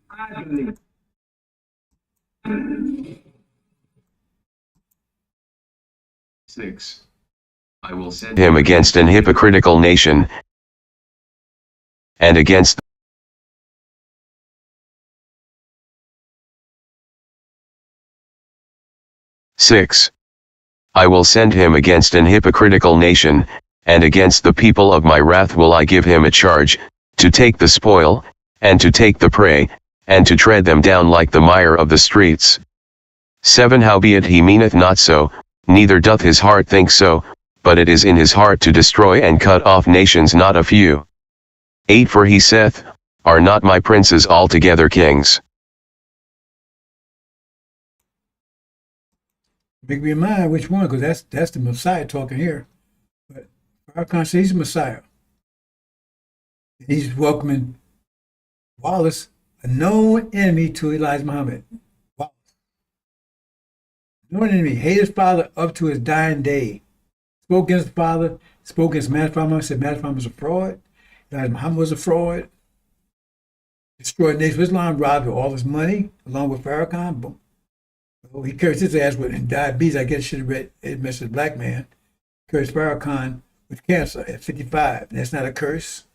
I believe. Six. I will send him against an hypocritical nation, and against 6. I will send him against an hypocritical nation, and against the people of my wrath will I give him a charge, to take the spoil, and to take the prey, and to tread them down like the mire of the streets. 7. Howbeit he meaneth not so, neither doth his heart think so, but it is in his heart to destroy and cut off nations not a few. 8. For he saith, Are not my princes altogether kings? Make me in mind which one, because that's the Messiah talking here. But Farrakhan says he's the Messiah. He's welcoming Wallace, a known enemy to Elijah Muhammad. Wallace. Known enemy, hated his father up to his dying day. Spoke against the father, spoke against Master Muhammad, said Master Muhammad was a fraud. Elijah Muhammad was a fraud. Destroyed the Nation of Islam, robbed of all his money, along with Farrakhan. Boom. So he cursed his ass with diabetes. I guess should have read it, Mr. Black Man. Cursed Farrakhan with cancer at 55. And that's not a curse.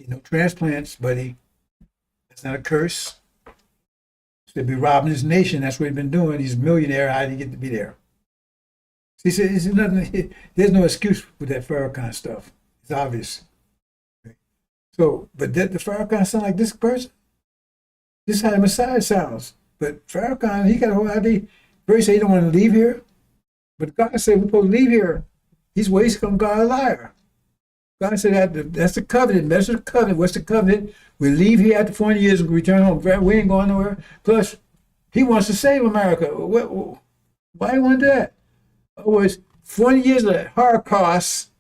No transplants, buddy. That's not a curse. They'd be robbing his nation. That's what he's been doing. He's a millionaire. How did he get to be there? He said, there's no excuse with that Farrakhan stuff. It's obvious. So, but the Farrakhan sound like this person? This is how the Messiah sounds. But Farrakhan, he got a whole idea. First, he don't want to leave here. But God said we're supposed to leave here. He's wasting God a liar. God said that's the covenant. That's the covenant. What's the covenant? We leave here after 40 years and return home. We ain't going nowhere. Plus, he wants to save America. Why do you want that? In other words, 40 years of Holocaust,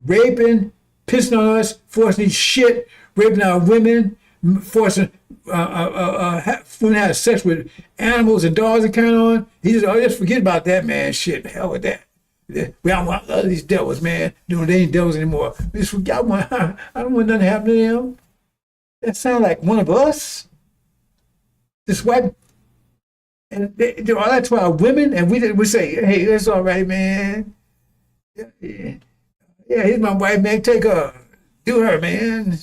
raping, pissing on us, forcing these shit, raping our women, forcing women have sex with animals and dogs and carrying on. He just, just forget about that, man. Shit, hell with that. We don't want all these devils, man. No, they ain't devils anymore. I don't want nothing to happen to them. That sounds like one of us. This white, and they do all that to our women, and we say, hey, that's all right, man. Yeah, here's my wife, man. Take her, do her, man.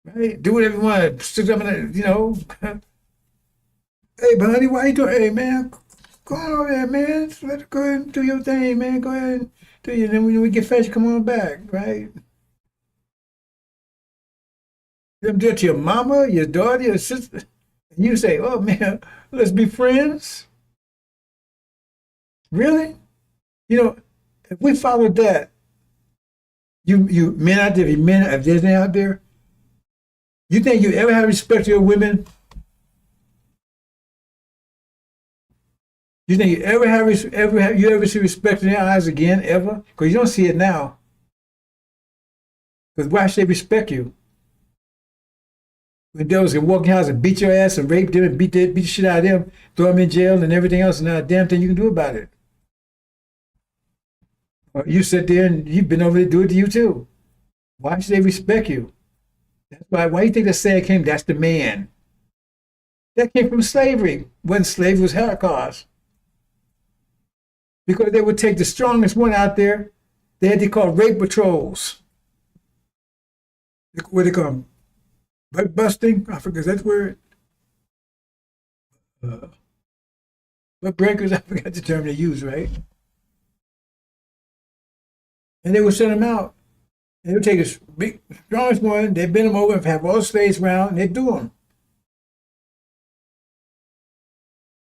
Right? Do whatever you want. Stick them in the, Hey, but honey, why you doing? Hey, man, go on over there, man. Just let her go ahead and do your thing, man. Go ahead and do your. Then when we get finished, come on back, right? You do it to your mama, your daughter, your sister. And you say, oh, man, let's be friends. Really? If we followed that, you men out there, men of Disney out there, you think you ever have respect for your women? You think you ever see respect in their eyes again, ever? Because you don't see it now. Because why should they respect you? When devils can walk in your house and beat your ass and rape them and beat the shit out of them, throw them in jail and everything else, and not a damn thing you can do about it. Or you sit there and you've been over there to do it to you too. Why should they respect you? That's why you think that saying came? That's the man. That came from slavery. When slavery was Holocaust. Because they would take the strongest one out there. They had to call rape patrols. What they call them? Butt busting? I forget that word. Butt breakers? I forgot the term they use, right? And they would send them out. They would take the big, strongest one, they'd bend them over and have all the slaves around, and they'd do them.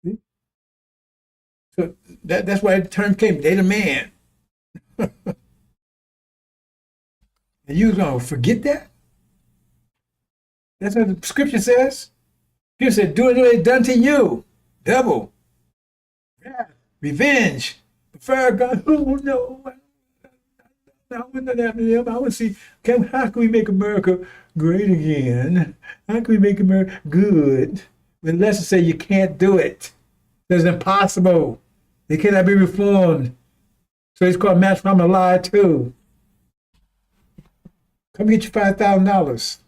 See? So that's why the term came, they the man. And you was going to forget that? That's what the scripture says. Scripture said, do it what they done to you. Devil. Wrath. Revenge. Prefer God. Oh, no. I want nothing happen to them. I want to see, how can we make America great again? How can we make America good? When the lesson say you can't do it. It's impossible. They cannot be reformed. So it's called match from a lie too. Come get your $5,000.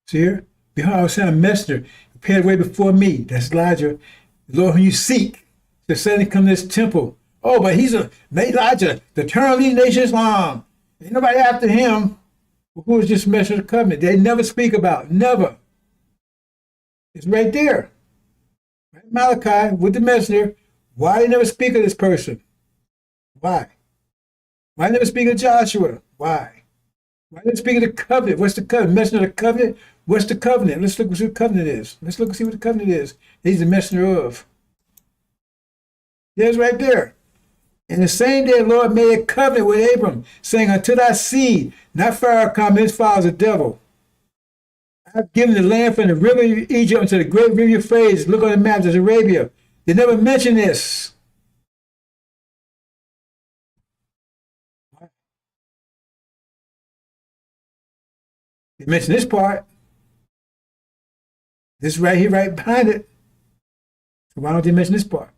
See here? Behold, I will send a messenger prepared way before me. That's Elijah. The Lord whom you seek. The suddenly come to this temple. Oh, but he's Elijah, the eternal leading nation Islam. Ain't nobody after him. Who is this messenger of the covenant? They never speak about. Never. It's right there. Right? Malachi with the messenger. Why they never speak of this person? Why? Why they never speak of Joshua? Why? Why they speak of the covenant? What's the covenant? Messenger of the covenant? What's the covenant? Let's look and see what the covenant is. Let's look and see what the covenant is. He's the messenger of. There's right there. In the same day, the Lord made a covenant with Abram, saying, unto thy seed, not Pharaoh come, his father's a devil. I've given the land from the river of Egypt unto the great river Euphrates. Look on the map, there's Arabia. They never mention this. They mention this part. This right here, right behind it. So why don't they mention this part?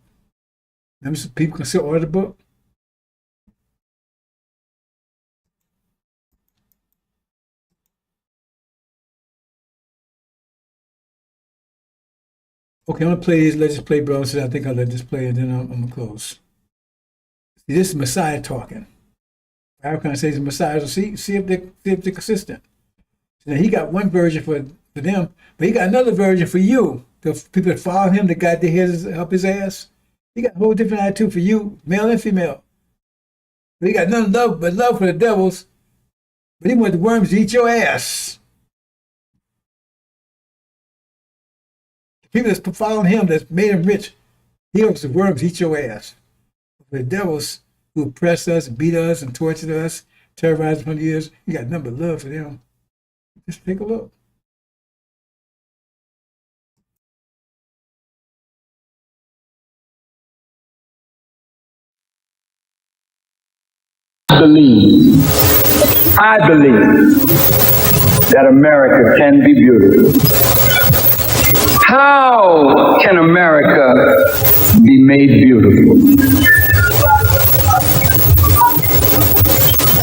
Maybe some people can still order the book. Okay, I'm gonna play these. Let's just play, bro. So I think I'll let this play, and then I'm gonna close. See, this is Messiah talking. Farrakhan says the Messiah. So see if they're consistent. So now he got one version for them, but he got another version for you. The people that follow him, that got their heads up his ass. He got a whole different attitude for you, male and female. But he got none love but love for the devils. But he want the worms to eat your ass. The people that's following him, that's made him rich, he wants the worms to eat your ass. For the devils who oppress us, beat us, and tortured us, terrorized us for years, you got nothing but love for them. Just take a look. believe that America can be beautiful. How can America be made beautiful?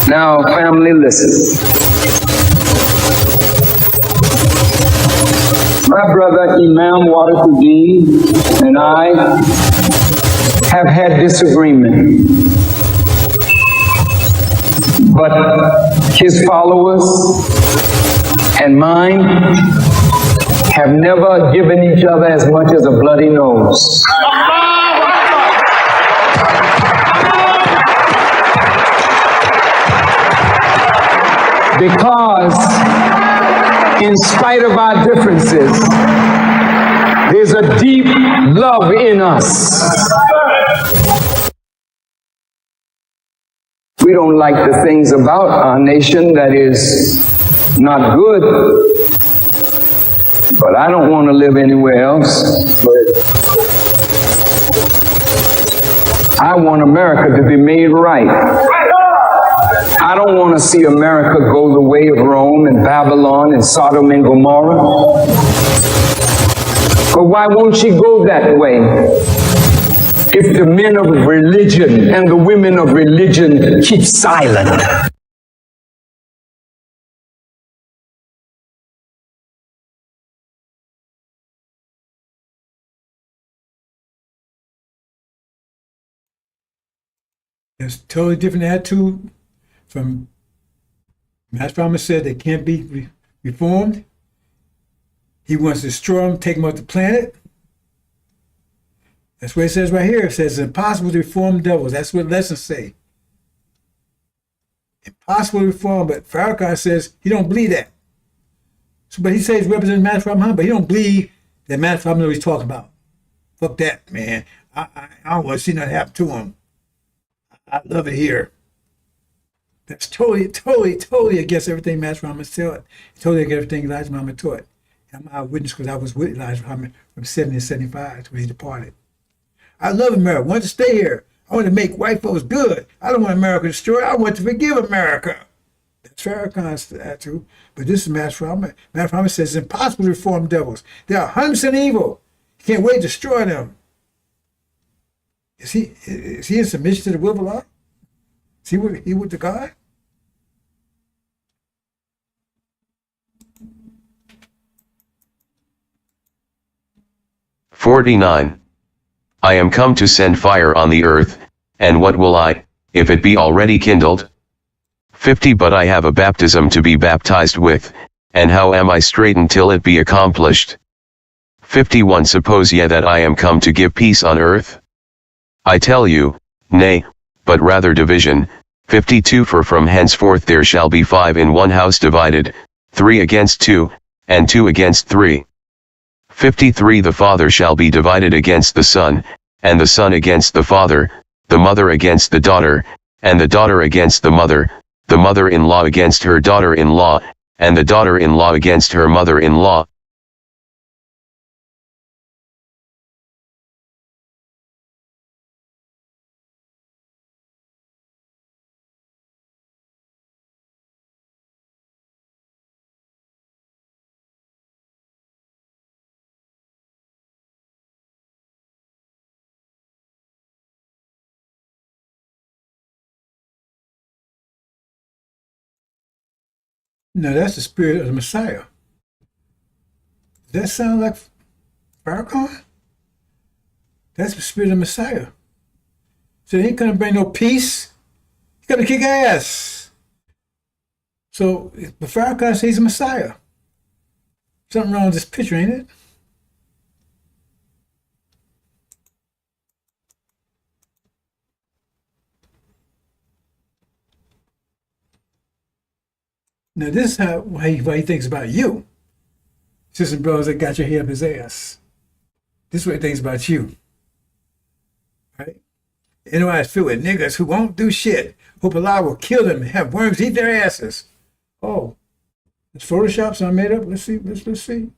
Now, family, listen. My brother Imam Warakuddin and I have had disagreement, but his followers and mine have never given each other as much as a bloody nose. Because in spite of our differences, there's a deep love in us. We don't like the things about our nation that is not good, but I don't want to live anywhere else. I want America to be made right. I don't want to see America go the way of Rome and Babylon and Sodom and Gomorrah. But why won't she go that way? If the men of religion and the women of religion keep silent. There's a totally different attitude from Master Farmer said they can't be reformed. He wants to destroy them, take them off the planet. That's what it says right here. It says it's impossible to reform devils. That's what lessons say. Impossible to reform, but Farrakhan says he don't believe that. So, but he says he represents Master Farmer, but he don't believe that Master Farmer knows what he's talking about. Fuck that, man. I don't want to see nothing happen to him. I love it here. That's totally against everything Master Muhammad taught. Totally against everything Elijah Muhammad taught. I'm a witness because I was with Elijah Muhammad from 70 to 75 when he departed. I love America. I want to stay here. I want to make white folks good. I don't want America destroyed. I want to forgive America. That's Farrakhan's attitude. But this is Master Muhammad. Master Muhammad says it's impossible to reform devils. They are 100% evil. You can't wait to destroy them. Is he in submission to the will of Allah? Is he with the God? "49. I am come to send fire on the earth, and what will I, if it be already kindled? 50. But I have a baptism to be baptized with, and how am I straitened till it be accomplished? 51. Suppose ye that I am come to give peace on earth? I tell you, nay, but rather division. 52. For from henceforth there shall be 5 in one house divided, 3 against 2, and 2 against 3. 53. The father shall be divided against the son, and the son against the father, the mother against the daughter, and the daughter against the mother-in-law against her daughter-in-law, and the daughter-in-law against her mother-in-law. No, that's the spirit of the Messiah. Does that sound like Farrakhan? That's the spirit of the Messiah. So he ain't gonna bring no peace. He's gonna kick ass. So, but Farrakhan says he's a Messiah. Something wrong with this picture, ain't it? Now this is why he thinks about you. Sisters and brothers that got your head up his ass. This is what he thinks about you. Right? Anybody's filled with niggas who won't do shit. Hope Allah will kill them and have worms eat their asses. Oh, it's Photoshop, so I made up. Let's see. Let's see.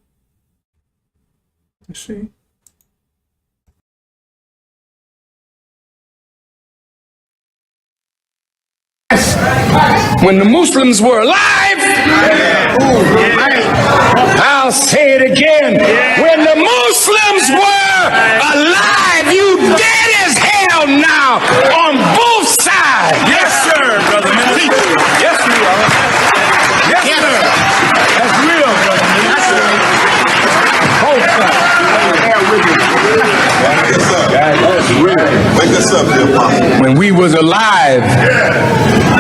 Let's see. When the Muslims were alive, I'll say it again. When the Muslims were alive, you dead as hell now on both sides. Yes, sir, brother minister. Yes, we are. Yes, sir. That's real, brother minister. Both sides. That's real. Wake us up, dear Apostle. When we was alive,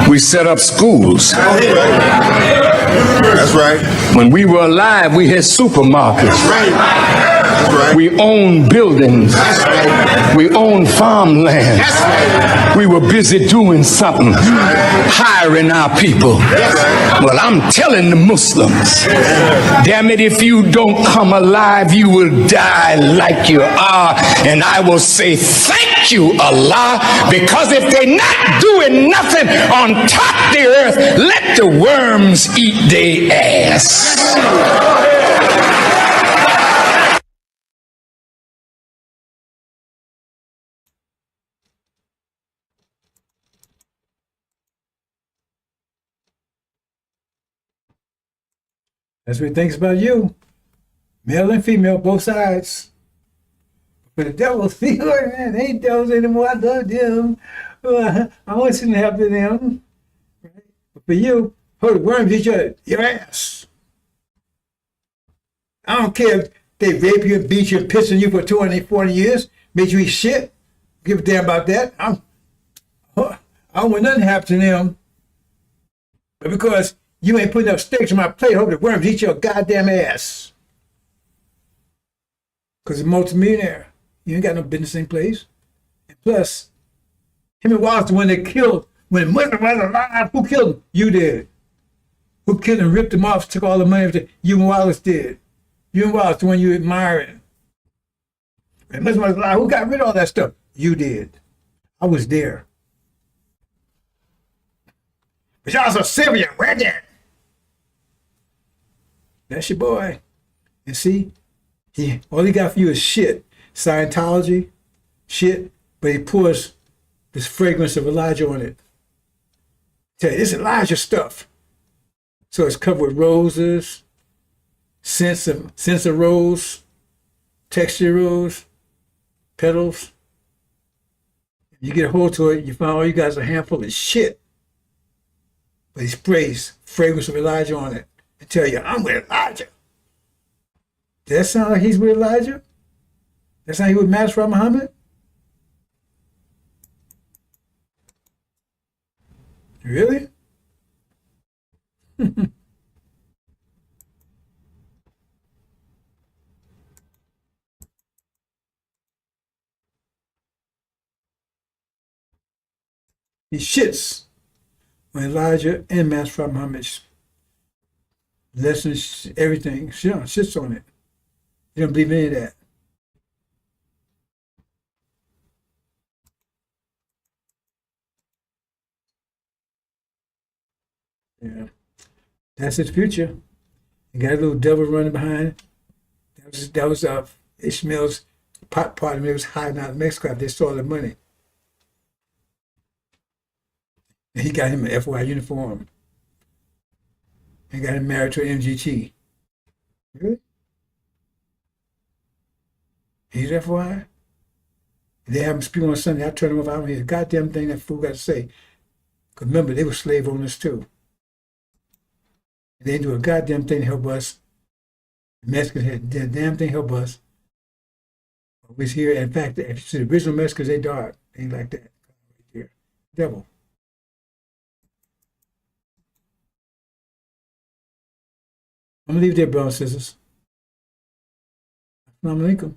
we set up schools. That's right. When we were alive, we had supermarkets. That's right. We owned buildings. We owned farmland. We were busy doing something, hiring our people. Well, I'm telling the Muslims, damn it, if you don't come alive, you will die like you are. And I will say, thank you, Allah, because if they're not doing nothing on top of the earth, let the worms eat their ass. That's what he thinks about you. Male and female, both sides. But the devil, see, man, they ain't devils anymore. I love them. I want you to help them. Right? But for you, hold the worms eat your ass. I don't care if they rape you and beat you and piss on you for 20, 40 years, make you eat shit. Give a damn about that. I don't want nothing to happen to them. But because you ain't putting up steaks on my plate, hope the worms eat your goddamn ass. Because the multimillionaire, you ain't got no business in place. And plus, him and Wallace, the one that killed, when Muslim was alive, who killed him? You did. Who killed him, ripped him off, took all the money? You and Wallace did. You and Wallace, the one you admiring. When Muslim was alive, who got rid of all that stuff? You did. I was there. But y'all so civil, where that? That's your boy. And see, all he got for you is shit. Scientology, shit, but he pours this fragrance of Elijah on it. Tell you, it's Elijah stuff. So it's covered with roses, scents of rose, texture rose, petals. You get a hold to it, you find all you guys a handful of shit. But he sprays fragrance of Elijah on it and tell you, I'm with Elijah. Does that sound like he's with Elijah? That sound like he with Master Muhammad? Really? He shits when Elijah and Master Muhammad's lessons, everything, shits on it. You don't believe any of that. Yeah. That's his future. You got a little devil running behind. That was Ishmael's part of him. It was hiding out in Mexico after they stole the money. And he got him an FY uniform. And got him married to an MGT. Really? He's FY? They have him speak on Sunday. I turn him off. I don't hear a goddamn thing that fool got to say. Because remember, they were slave owners too. They didn't do a goddamn thing to help us. The Mexicans did a damn thing to help us. We was here. In fact, if you see the original Mexicans, they died. Ain't like that. Devil. I'm going to leave there, brothers and sisters. Assalamu alaikum.